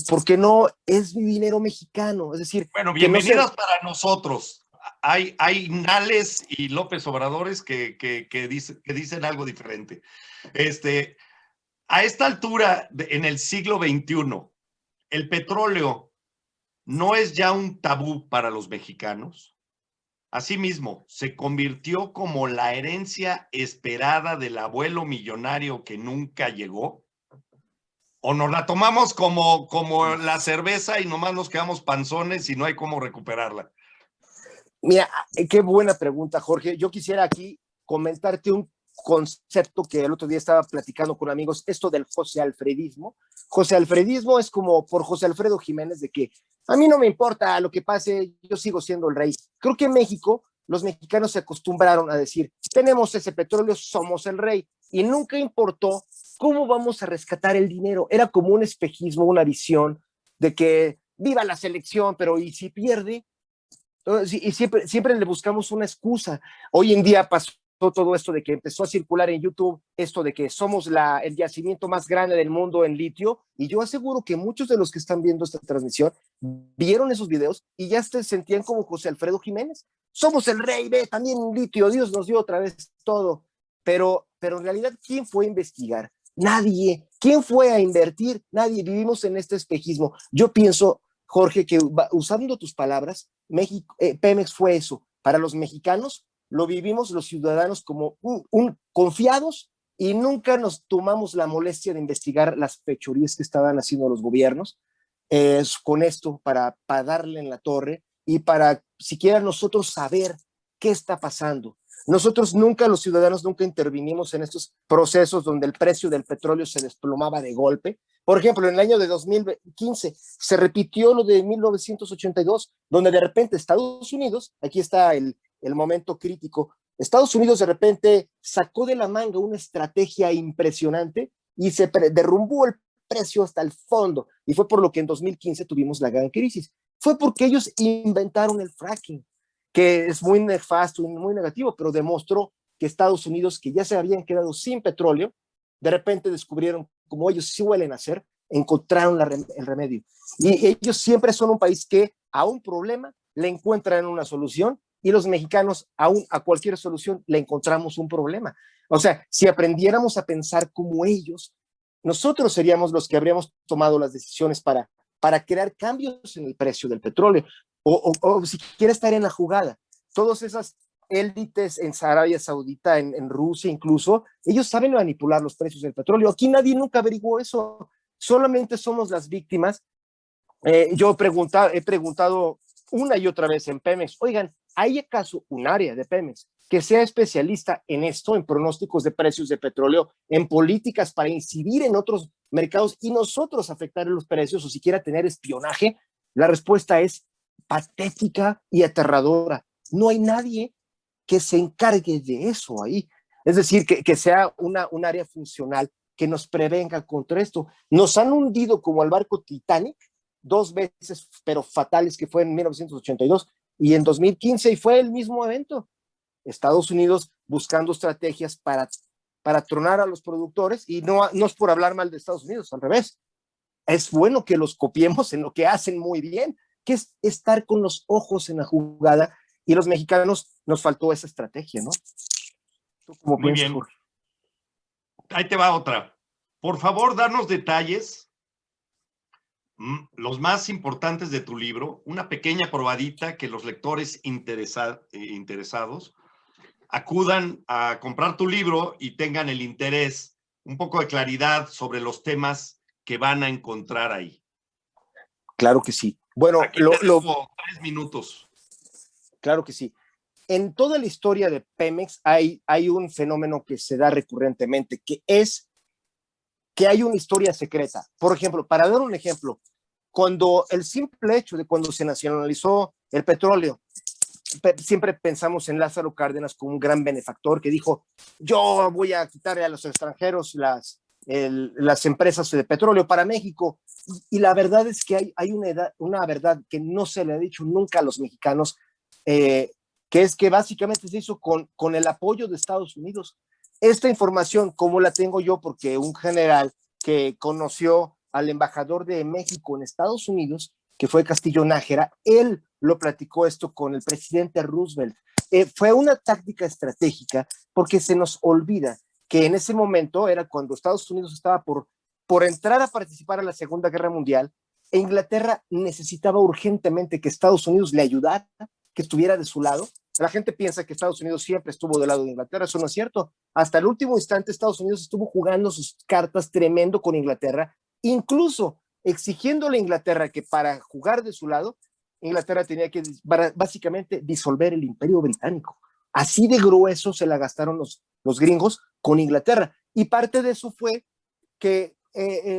¿por qué no es mi dinero mexicano? Es decir, bueno, bienvenidas para nosotros. Hay Nales y López Obradores que dicen algo diferente. A esta altura, en el siglo XXI, el petróleo no es ya un tabú para los mexicanos. Asimismo, se convirtió como la herencia esperada del abuelo millonario que nunca llegó. ¿O nos la tomamos como la cerveza y nomás nos quedamos panzones y no hay cómo recuperarla? Mira, qué buena pregunta, Jorge. Yo quisiera aquí comentarte un concepto que el otro día estaba platicando con amigos, esto del José Alfredismo. José Alfredismo es como por José Alfredo Jiménez, de que a mí no me importa lo que pase, yo sigo siendo el rey. Creo que en México, los mexicanos se acostumbraron a decir, tenemos ese petróleo, somos el rey, y nunca importó cómo vamos a rescatar el dinero. Era como un espejismo, una visión de que viva la selección, pero ¿y si pierde? Y siempre le buscamos una excusa. Hoy en día pasó todo esto de que empezó a circular en YouTube, esto de que somos el yacimiento más grande del mundo en litio, y yo aseguro que muchos de los que están viendo esta transmisión vieron esos videos y ya se sentían como José Alfredo Jiménez. Somos el rey, ve, también litio, Dios nos dio otra vez todo. Pero en realidad, ¿quién fue a investigar? Nadie. ¿Quién fue a invertir? Nadie. Vivimos en este espejismo. Yo pienso, Jorge, que usando tus palabras, Pemex fue eso. Para los mexicanos, lo vivimos los ciudadanos como confiados, y nunca nos tomamos la molestia de investigar las fechorías que estaban haciendo los gobiernos con esto para darle en la torre y para siquiera nosotros saber qué está pasando. Nosotros nunca, los ciudadanos, nunca intervinimos en estos procesos donde el precio del petróleo se desplomaba de golpe. Por ejemplo, en el año de 2015 se repitió lo de 1982, donde de repente Estados Unidos, aquí está el momento crítico, Estados Unidos de repente sacó de la manga una estrategia impresionante y se derrumbó el precio hasta el fondo, y fue por lo que en 2015 tuvimos la gran crisis. Fue porque ellos inventaron el fracking, que es muy nefasto y muy negativo, pero demostró que Estados Unidos, que ya se habían quedado sin petróleo, de repente descubrieron, como ellos sí suelen hacer, encontraron el remedio. Y ellos siempre son un país que a un problema le encuentran una solución, y los mexicanos a cualquier solución le encontramos un problema. O sea, si aprendiéramos a pensar como ellos, nosotros seríamos los que habríamos tomado las decisiones para crear cambios en el precio del petróleo, o siquiera estar en la jugada. Todas esas élites en Arabia Saudita, en Rusia incluso, ellos saben manipular los precios del petróleo. Aquí nadie nunca averiguó eso, solamente somos las víctimas. Yo he preguntado una y otra vez en Pemex, oigan, ¿hay acaso un área de Pemex que sea especialista en esto, en pronósticos de precios de petróleo, en políticas para incidir en otros mercados y nosotros afectar los precios, o siquiera tener espionaje? La respuesta es patética y aterradora. No hay nadie que se encargue de eso ahí. Es decir, que sea un área funcional que nos prevenga contra esto. Nos han hundido como al barco Titanic 2 veces, pero fatales, que fue en 1982 y en 2015, y fue el mismo evento. Estados Unidos buscando estrategias para tronar a los productores, y no es por hablar mal de Estados Unidos, al revés. Es bueno que los copiemos en lo que hacen muy bien, que es estar con los ojos en la jugada, y los mexicanos nos faltó esa estrategia, ¿no? ¿Tú cómo Muy piensas, bien. Jorge? Ahí te va otra. Por favor, danos detalles, los más importantes de tu libro, una pequeña probadita que los lectores interesados acudan a comprar tu libro y tengan el interés, un poco de claridad sobre los temas que van a encontrar ahí. Claro que sí. Bueno, Aquí te dejo 3 minutos. Claro que sí. En toda la historia de Pemex hay un fenómeno que se da recurrentemente, que es que hay una historia secreta. Por ejemplo, para dar un ejemplo, cuando el simple hecho de cuando se nacionalizó el petróleo, siempre pensamos en Lázaro Cárdenas como un gran benefactor que dijo, yo voy a quitarle a los extranjeros las empresas de petróleo para México. Y la verdad es que hay una verdad que no se le ha dicho nunca a los mexicanos, que es que básicamente se hizo con el apoyo de Estados Unidos. Esta información, ¿cómo la tengo yo? Porque un general que conoció al embajador de México en Estados Unidos, que fue Castillo Nájera, él lo platicó esto con el presidente Roosevelt. Fue una táctica estratégica, porque se nos olvida que en ese momento era cuando Estados Unidos estaba por entrar a participar en la Segunda Guerra Mundial, e Inglaterra necesitaba urgentemente que Estados Unidos le ayudara, que estuviera de su lado. La gente piensa que Estados Unidos siempre estuvo del lado de Inglaterra, eso no es cierto. Hasta el último instante Estados Unidos estuvo jugando sus cartas tremendo con Inglaterra, incluso exigiéndole a Inglaterra que para jugar de su lado, Inglaterra tenía que básicamente disolver el Imperio Británico. Así de grueso se la gastaron los gringos con Inglaterra. Y parte de eso fue que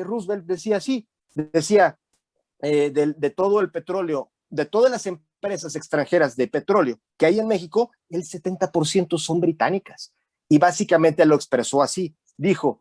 Roosevelt decía así, decía de todo el petróleo, de todas las empresas extranjeras de petróleo que hay en México, el 70% son británicas. Y básicamente lo expresó así. Dijo,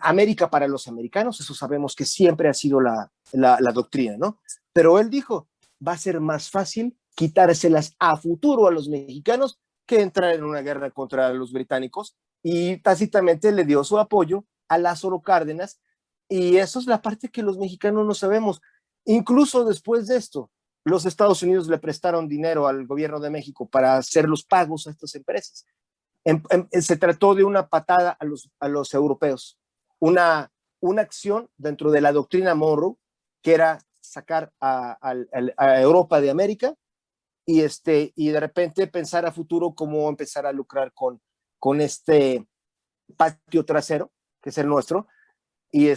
América para los americanos, eso sabemos que siempre ha sido la doctrina, ¿no? Pero él dijo, va a ser más fácil quitárselas a futuro a los mexicanos que entrar en una guerra contra los británicos, y tácitamente le dio su apoyo a Lázaro Cárdenas, y eso es la parte que los mexicanos no sabemos. Incluso después de esto, los Estados Unidos le prestaron dinero al gobierno de México para hacer los pagos a estas empresas. Se trató de una patada a los europeos, una acción dentro de la doctrina Monroe, que era sacar a Europa de América, y de repente pensar a futuro cómo empezar a lucrar con este patio trasero, que es el nuestro, y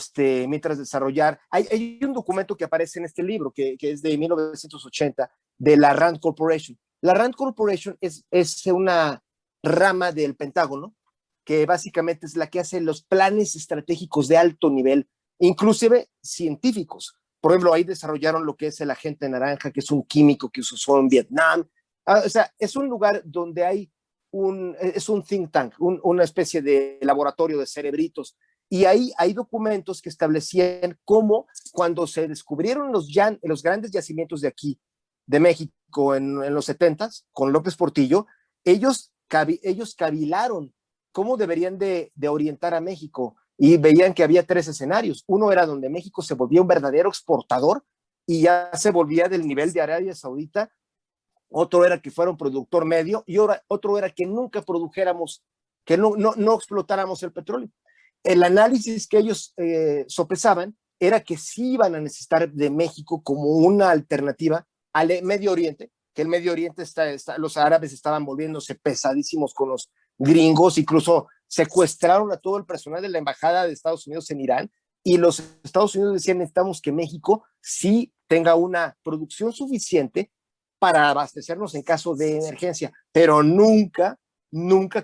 mientras desarrollar. Hay un documento que aparece en este libro, que es de 1980, de la Rand Corporation. La Rand Corporation es una rama del Pentágono, que básicamente es la que hace los planes estratégicos de alto nivel, inclusive científicos. Por ejemplo, ahí desarrollaron lo que es el agente naranja, que es un químico que se usó en Vietnam. O sea, es un lugar donde es un think tank, una especie de laboratorio de cerebritos. Y ahí hay documentos que establecían cómo, cuando se descubrieron los grandes yacimientos de aquí, de México, en los 70s, con López Portillo, ellos cavilaron cómo deberían de orientar a México, y veían que había 3 escenarios. Uno era donde México se volvía un verdadero exportador y ya se volvía del nivel de Arabia Saudita. Otro era que fuera un productor medio, y otro era que nunca produjéramos, que no explotáramos el petróleo. El análisis que ellos sopesaban era que sí iban a necesitar de México como una alternativa al Medio Oriente, que el Medio Oriente los árabes estaban volviéndose pesadísimos con los gringos, incluso secuestraron a todo el personal de la embajada de Estados Unidos en Irán, y los Estados Unidos decían, necesitamos que México sí tenga una producción suficiente para abastecernos en caso de emergencia, pero nunca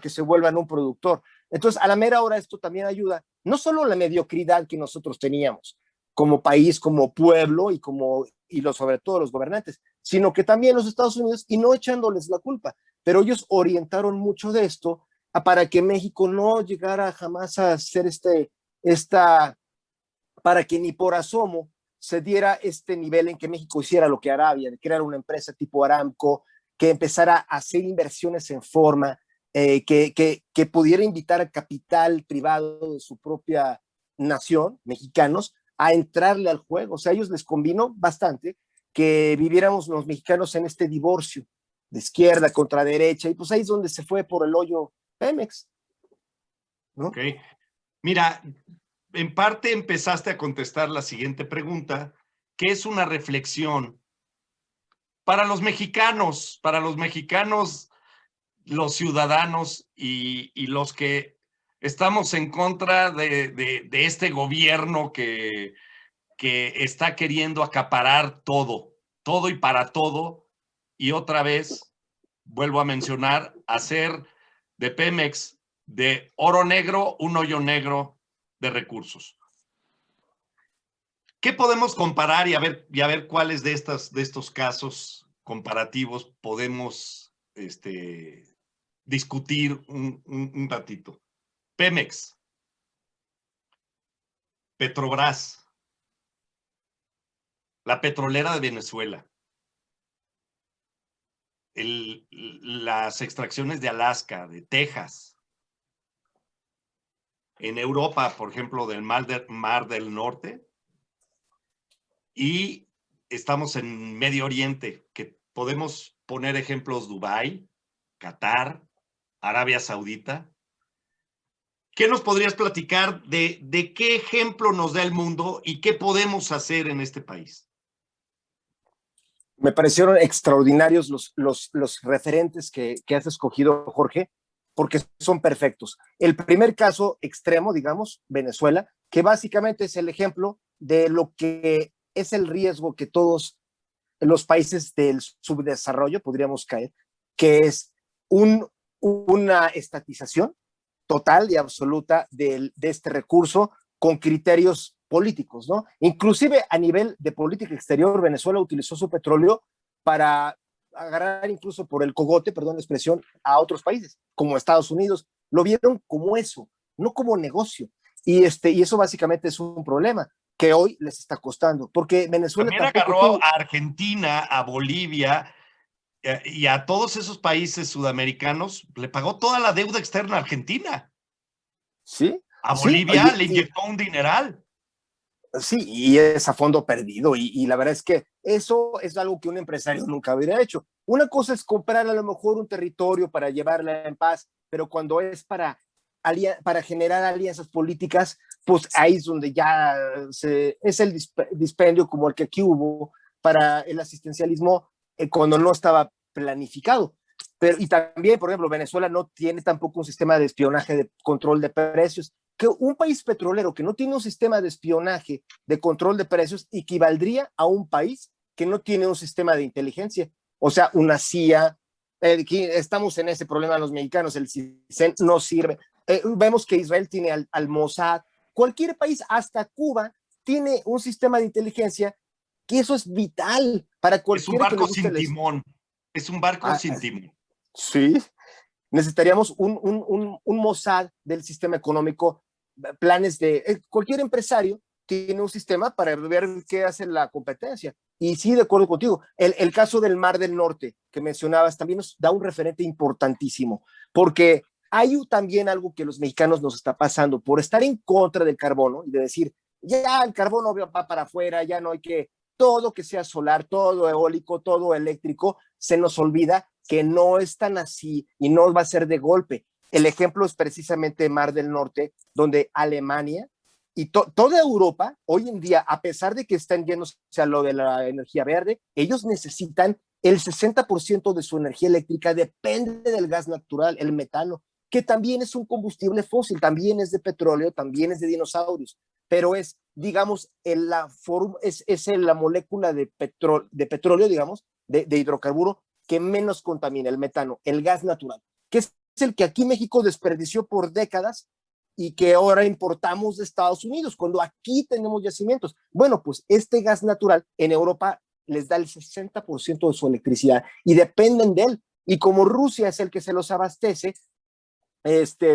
que se vuelvan un productor. Entonces, a la mera hora, esto también ayuda, no solo la mediocridad que nosotros teníamos como país, como pueblo, sobre todo los gobernantes, sino que también los Estados Unidos, y no echándoles la culpa, pero ellos orientaron mucho de esto para que México no llegara jamás a ser para que ni por asomo se diera este nivel en que México hiciera lo que Arabia, de crear una empresa tipo Aramco, que empezara a hacer inversiones en forma, que pudiera invitar a capital privado de su propia nación, mexicanos, a entrarle al juego. O sea, a ellos les convino bastante que viviéramos los mexicanos en este divorcio de izquierda contra derecha, y pues ahí es donde se fue por el hoyo Pemex, ¿no? Ok. Mira, en parte empezaste a contestar la siguiente pregunta, que es una reflexión para los mexicanos, los ciudadanos y los que estamos en contra de este gobierno que está queriendo acaparar todo y para todo, y otra vez, vuelvo a mencionar, hacer de Pemex, de oro negro, un hoyo negro de recursos. ¿Qué podemos comparar y a ver cuáles de estos casos comparativos podemos discutir un ratito? Pemex, Petrobras, la petrolera de Venezuela, las extracciones de Alaska, de Texas, en Europa, por ejemplo, del Mar del Norte, y estamos en Medio Oriente, que podemos poner ejemplos: Dubái, Qatar, Arabia Saudita. ¿Qué nos podrías platicar de qué ejemplo nos da el mundo y qué podemos hacer en este país? Me parecieron extraordinarios los referentes que has escogido, Jorge, porque son perfectos. El primer caso extremo, digamos, Venezuela, que básicamente es el ejemplo de lo que es el riesgo que todos los países del subdesarrollo podríamos caer, que es una estatización total y absoluta de este recurso con criterios políticos, ¿no? Inclusive a nivel de política exterior, Venezuela utilizó su petróleo para agarrar incluso por el cogote, perdón la expresión, a otros países, como Estados Unidos. Lo vieron como eso, no como negocio. Y eso básicamente es un problema que hoy les está costando, porque Venezuela también tampoco agarró tuvo... a Argentina, a Bolivia y a todos esos países sudamericanos, le pagó toda la deuda externa a Argentina. Sí, A sí, Bolivia le inyectó un dineral. sí, y es a fondo perdido, y la verdad es que eso es algo que un empresario nunca hubiera hecho. Una cosa es comprar a lo mejor un territorio para llevarla en paz, pero cuando es para generar alianzas políticas, pues ahí es donde ya es el dispendio como el que aquí hubo para el asistencialismo cuando no estaba planificado. Pero, y también, por ejemplo, Venezuela no tiene tampoco un sistema de espionaje de control de precios, que un país petrolero que no tiene un sistema de espionaje de control de precios equivaldría a un país que no tiene un sistema de inteligencia, o sea, una CIA. Estamos en ese problema los mexicanos, el CISEN no sirve. Vemos que Israel tiene al Mossad, cualquier país, hasta Cuba, tiene un sistema de inteligencia que eso es vital para Es un cualquiera que le barco guste sin timón. Es un barco sin timón. Sí, necesitaríamos un Mossad del sistema económico, planes de cualquier empresario tiene un sistema para ver qué hace la competencia. Y sí, de acuerdo contigo. El caso del Mar del Norte que mencionabas también nos da un referente importantísimo, porque hay también algo que los mexicanos nos está pasando por estar en contra del carbono y de decir, ya el carbono va para afuera, ya no hay que, todo que sea solar, todo eólico, todo eléctrico, se nos olvida que no es tan así y no va a ser de golpe. El ejemplo es precisamente Mar del Norte, donde Alemania y toda Europa, hoy en día, a pesar de que están llenos a lo de la energía verde, ellos necesitan el 60% de su energía eléctrica depende del gas natural, el metano, que también es un combustible fósil, también es de petróleo, también es de dinosaurios, pero es, digamos, es la molécula de petróleo, digamos, de hidrocarburo que menos contamina, el metano, el gas natural, que es el que aquí México desperdició por décadas y que ahora importamos de Estados Unidos, cuando aquí tenemos yacimientos. Bueno, pues este gas natural en Europa les da el 60% de su electricidad y dependen de él. Y como Rusia es el que se los abastece,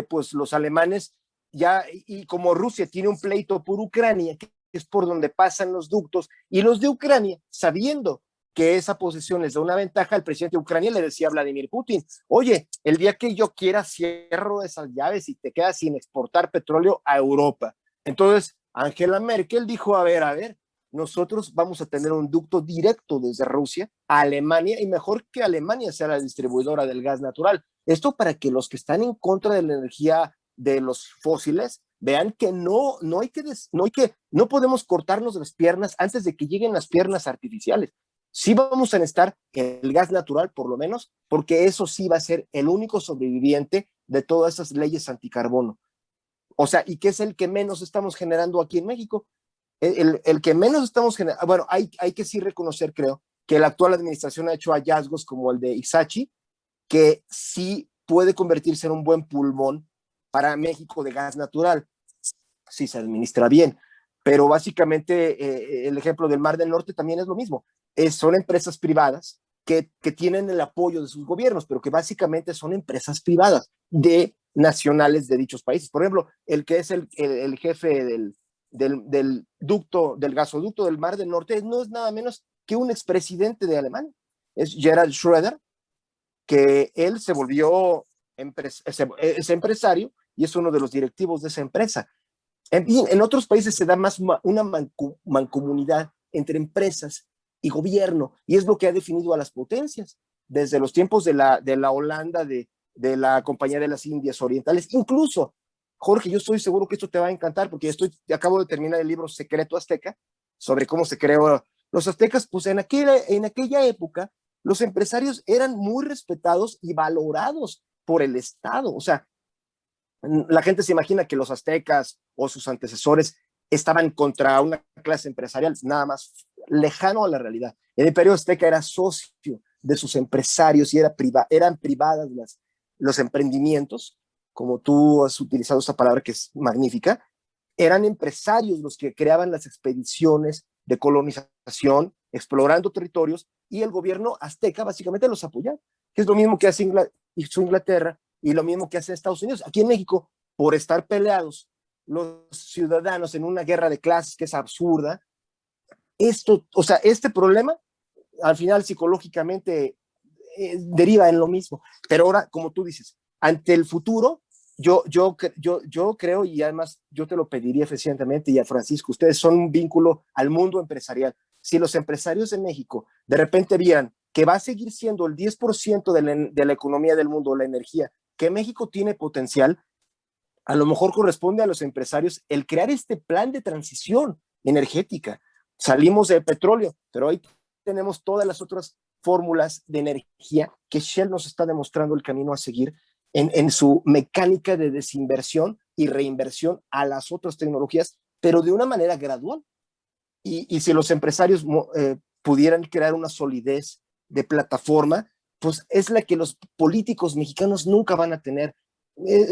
pues los alemanes ya, y como Rusia tiene un pleito por Ucrania, que es por donde pasan los ductos, y los de Ucrania, sabiendo que esa posesión les da una ventaja, el presidente de Ucrania le decía a Vladimir Putin, oye, el día que yo quiera cierro esas llaves y te quedas sin exportar petróleo a Europa. Entonces, Angela Merkel dijo, a ver, nosotros vamos a tener un ducto directo desde Rusia a Alemania, y mejor que Alemania sea la distribuidora del gas natural. Esto para que los que están en contra de la energía de los fósiles vean que no podemos cortarnos las piernas antes de que lleguen las piernas artificiales. Sí vamos a necesitar el gas natural, por lo menos, porque eso sí va a ser el único sobreviviente de todas esas leyes anticarbono. O sea, ¿y qué es el que menos estamos generando aquí en México? El que menos estamos generando, bueno, hay que sí reconocer, creo, que la actual administración ha hecho hallazgos como el de Ixachi, que sí puede convertirse en un buen pulmón para México de gas natural, si se administra bien. Pero básicamente el ejemplo del Mar del Norte también es lo mismo. Son empresas privadas que tienen el apoyo de sus gobiernos, pero que básicamente son empresas privadas de nacionales de dichos países. Por ejemplo, el que es el jefe del gasoducto del Mar del Norte no es nada menos que un expresidente de Alemania, es Gerhard Schröder, que él se volvió es empresario y es uno de los directivos de esa empresa. En otros países se da más una mancomunidad entre empresas y gobierno, y es lo que ha definido a las potencias desde los tiempos de la Holanda, de la Compañía de las Indias Orientales. Incluso, Jorge, yo estoy seguro que esto te va a encantar, porque acabo de terminar el libro Secreto Azteca, sobre cómo se creó los aztecas. Pues en aquella época los empresarios eran muy respetados y valorados por el Estado. O sea, la gente se imagina que los aztecas o sus antecesores estaban contra una clase empresarial, nada más lejano a la realidad. El imperio azteca era socio de sus empresarios y eran privadas los emprendimientos, como tú has utilizado esa palabra que es magnífica. Eran empresarios los que creaban las expediciones de colonización, explorando territorios, y el gobierno azteca básicamente los apoyaba, que es lo mismo que hace Inglaterra y lo mismo que hace Estados Unidos. Aquí en México, por estar peleados los ciudadanos en una guerra de clases que es absurda, o sea, este problema al final psicológicamente deriva en lo mismo. Pero ahora, como tú dices, ante el futuro, yo creo, y además yo te lo pediría eficientemente, y a Francisco, ustedes son un vínculo al mundo empresarial. Si los empresarios de México de repente vieran que va a seguir siendo el 10% de la economía del mundo, la energía, que México tiene potencial, a lo mejor corresponde a los empresarios el crear este plan de transición energética. Salimos del petróleo, pero hoy tenemos todas las otras fórmulas de energía que Shell nos está demostrando el camino a seguir en su mecánica de desinversión y reinversión a las otras tecnologías, pero de una manera gradual. Y si los empresarios pudieran crear una solidez de plataforma, pues es la que los políticos mexicanos nunca van a tener.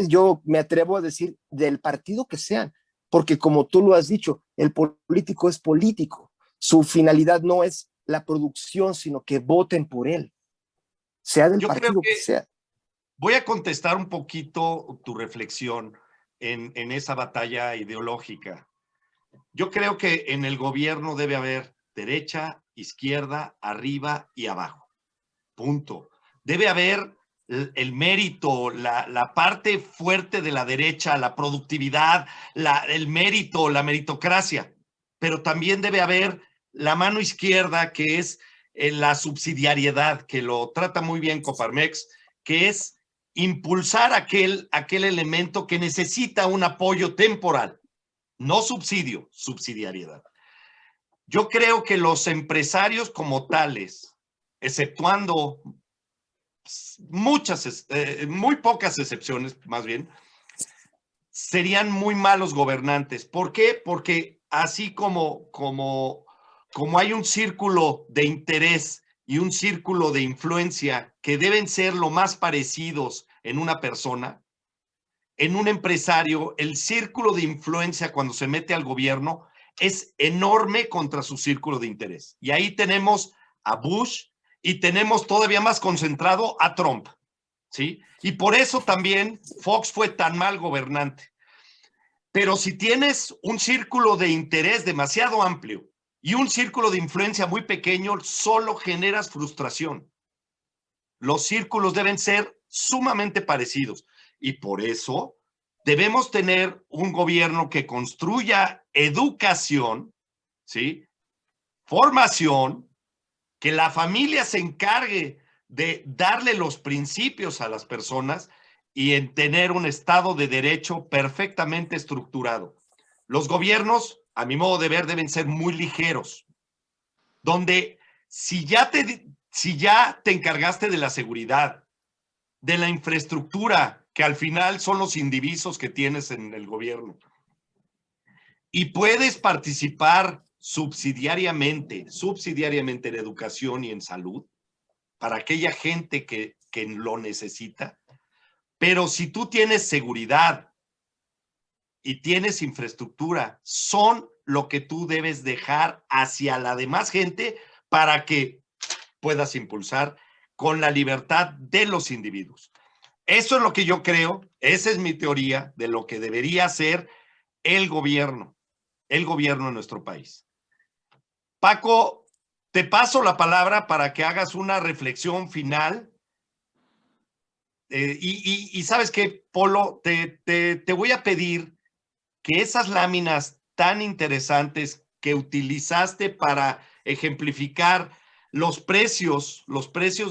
Yo me atrevo a decir del partido que sean, porque como tú lo has dicho, el político es político. Su finalidad no es la producción, sino que voten por él, sea del partido que sea. Voy a contestar un poquito tu reflexión en esa batalla ideológica. Yo creo que en el gobierno debe haber derecha, izquierda, arriba y abajo. Punto. Debe haber el mérito, la parte fuerte de la derecha, la productividad, el mérito, la meritocracia. Pero también debe haber la mano izquierda, que es la subsidiariedad, que lo trata muy bien Coparmex, que es impulsar aquel elemento que necesita un apoyo temporal. No subsidio, subsidiariedad. Yo creo que los empresarios como tales, exceptuando muy pocas excepciones, más bien, serían muy malos gobernantes. ¿Por qué? Porque así como hay un círculo de interés y un círculo de influencia que deben ser lo más parecidos en una persona, en un empresario, el círculo de influencia cuando se mete al gobierno es enorme contra su círculo de interés. Y ahí tenemos a Bush y tenemos todavía más concentrado a Trump. ¿sí? Y por eso también Fox fue tan mal gobernante. Pero si tienes un círculo de interés demasiado amplio y un círculo de influencia muy pequeño, solo generas frustración. Los círculos deben ser sumamente parecidos y por eso debemos tener un gobierno que construya educación, ¿sí? Formación, que la familia se encargue de darle los principios a las personas y en tener un Estado de Derecho perfectamente estructurado. Los gobiernos, a mi modo de ver, deben ser muy ligeros, donde si ya te encargaste de la seguridad, de la infraestructura, que al final son los indivisos que tienes en el gobierno, y puedes participar subsidiariamente en educación y en salud, para aquella gente que lo necesita, pero si tú tienes seguridad y tienes infraestructura, son lo que tú debes dejar hacia la demás gente para que puedas impulsar con la libertad de los individuos. Eso es lo que yo creo, esa es mi teoría de lo que debería hacer el gobierno en nuestro país. Paco, te paso la palabra para que hagas una reflexión final. Y sabes qué, Polo, te voy a pedir que esas láminas tan interesantes que utilizaste para ejemplificar los precios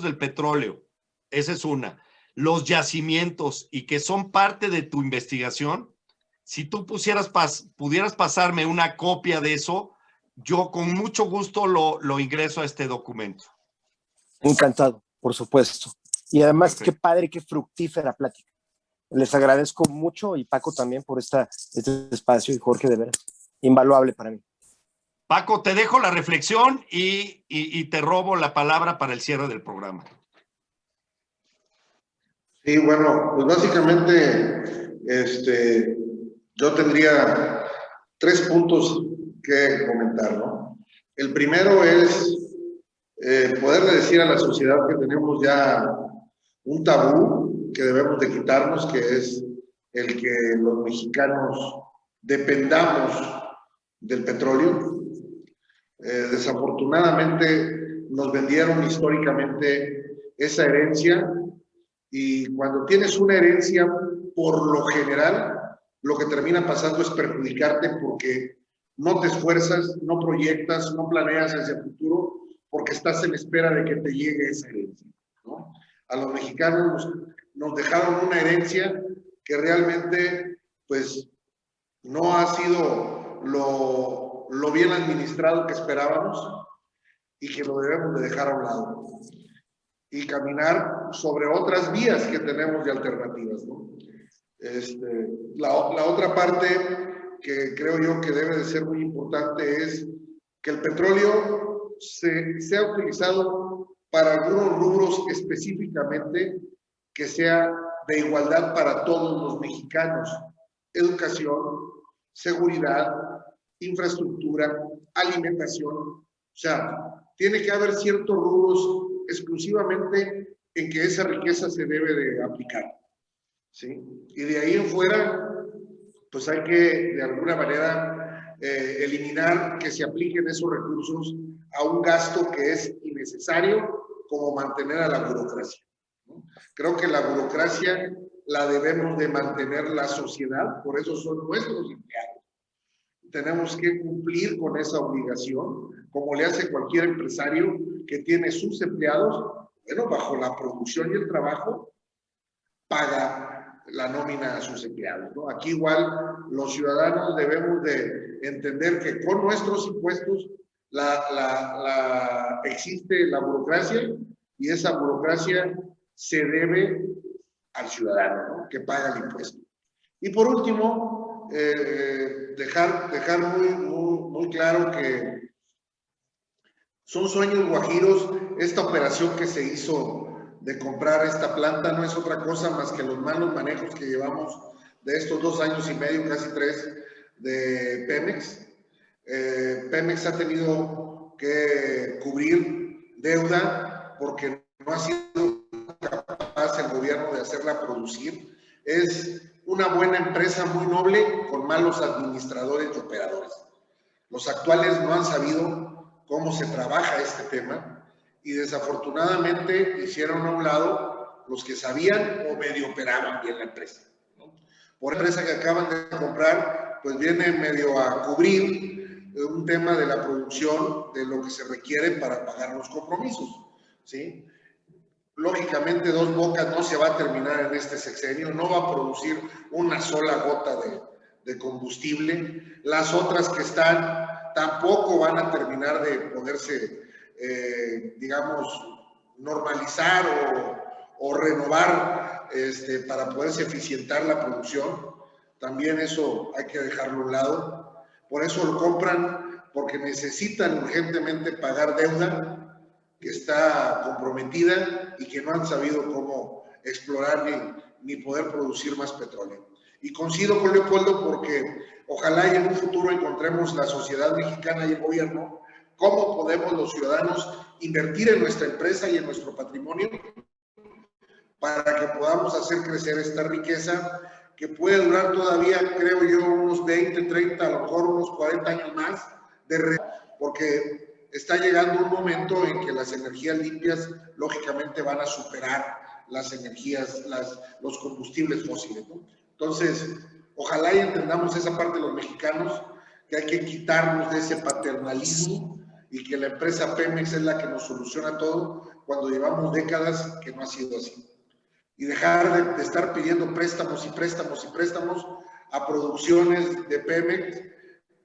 del petróleo, esa es una, los yacimientos y que son parte de tu investigación, si tú pudieras pasarme una copia de eso, yo con mucho gusto lo ingreso a este documento. Encantado, por supuesto. Y además, Perfecto. qué padre, qué fructífera plática. Les agradezco mucho y Paco también por este espacio y Jorge, de veras, invaluable para mí. Paco, te dejo la reflexión y te robo la palabra para el cierre del programa. Sí, bueno, pues básicamente yo tendría 3 puntos que comentar, ¿no? El primero es poderle decir a la sociedad que tenemos ya un tabú que debemos de quitarnos, que es el que los mexicanos dependamos del petróleo. Desafortunadamente nos vendieron históricamente esa herencia y cuando tienes una herencia, por lo general, lo que termina pasando es perjudicarte porque no te esfuerzas, no proyectas, no planeas hacia el futuro porque estás en espera de que te llegue esa herencia, ¿no? A los mexicanos nos dejaron una herencia que realmente pues no ha sido lo bien administrado que esperábamos y que lo debemos de dejar a un lado y caminar sobre otras vías que tenemos de alternativas, ¿no? La otra parte que creo yo que debe de ser muy importante es que el petróleo sea utilizado para algunos rubros específicamente que sea de igualdad para todos los mexicanos: educación, seguridad, infraestructura, alimentación. O sea, tiene que haber ciertos rubros exclusivamente en que esa riqueza se debe de aplicar, ¿sí? Y de ahí en fuera, pues hay que de alguna manera eliminar que se apliquen esos recursos a un gasto que es innecesario, como mantener a la burocracia, ¿no? Creo que la burocracia la debemos de mantener la sociedad, por eso son nuestros empleados. Tenemos que cumplir con esa obligación, como le hace cualquier empresario que tiene sus empleados. Bueno, bajo la producción y el trabajo, paga la nómina a sus empleados, ¿no? Aquí igual los ciudadanos debemos de entender que con nuestros impuestos existe la burocracia y esa burocracia se debe al ciudadano, ¿no?, que paga el impuesto. Y por último, dejar muy claro que son sueños guajiros. Esta operación que se hizo de comprar esta planta no es otra cosa más que los malos manejos que llevamos de estos 2 años y medio, casi 3, de Pemex. Pemex ha tenido que cubrir deuda porque no ha sido capaz el gobierno hacerla producir. Es una buena empresa muy noble con malos administradores y operadores. Los actuales no han sabido cómo se trabaja este tema y desafortunadamente hicieron a un lado los que sabían o medio operaban bien la empresa, ¿no? Por la empresa que acaban de comprar, pues viene medio a cubrir un tema de la producción de lo que se requiere para pagar los compromisos, ¿sí? Lógicamente, Dos Bocas no se va a terminar en este sexenio, no va a producir una sola gota de combustible. Las otras que están tampoco van a terminar de poderse, digamos, normalizar o renovar para poderse eficientar la producción. También eso hay que dejarlo a un lado. Por eso lo compran, porque necesitan urgentemente pagar deuda que está comprometida y que no han sabido cómo explorar ni poder producir más petróleo. Y coincido con Leopoldo porque ojalá y en un futuro encontremos la sociedad mexicana y el gobierno cómo podemos los ciudadanos invertir en nuestra empresa y en nuestro patrimonio para que podamos hacer crecer esta riqueza que puede durar todavía, creo yo, unos 20, 30, a lo mejor unos 40 años más, porque está llegando un momento en que las energías limpias lógicamente van a superar las energías, los combustibles fósiles, ¿no? Entonces, ojalá y entendamos esa parte de los mexicanos, que hay que quitarnos de ese paternalismo y que la empresa Pemex es la que nos soluciona todo cuando llevamos décadas que no ha sido así. Y dejar de estar pidiendo préstamos y préstamos y préstamos a producciones de Pemex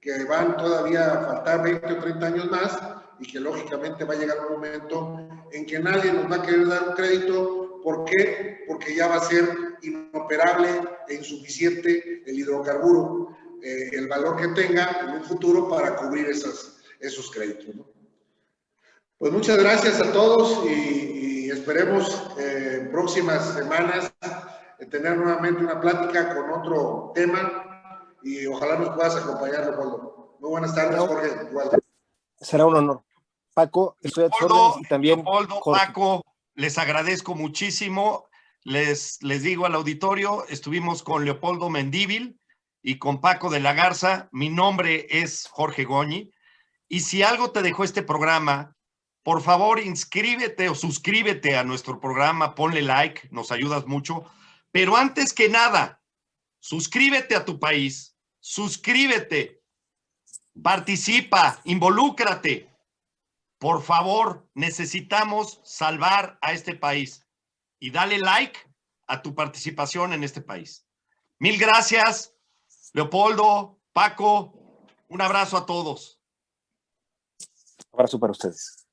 que van todavía a faltar 20 o 30 años más y que lógicamente va a llegar un momento en que nadie nos va a querer dar un crédito. ¿Por qué? Porque ya va a ser inoperable e insuficiente el hidrocarburo, el valor que tenga en un futuro para cubrir esos créditos, ¿no? Pues muchas gracias a todos y esperemos en próximas semanas tener nuevamente una plática con otro tema y ojalá nos puedas acompañar, Leopoldo. Muy buenas tardes, Jorge. Igual. Será un honor. Paco, estoy a tus órdenes y también Leopoldo, Jorge. Paco, les agradezco muchísimo. Les digo al auditorio, estuvimos con Leopoldo Mendívil y con Paco de la Garza. Mi nombre es Jorge Goñi. Y si algo te dejó este programa, por favor, inscríbete o suscríbete a nuestro programa, ponle like, nos ayudas mucho. Pero antes que nada, suscríbete a tu país, suscríbete, participa, involúcrate. Por favor, necesitamos salvar a este país y dale like a tu participación en este país. Mil gracias, Leopoldo, Paco, un abrazo a todos. Un abrazo para ustedes.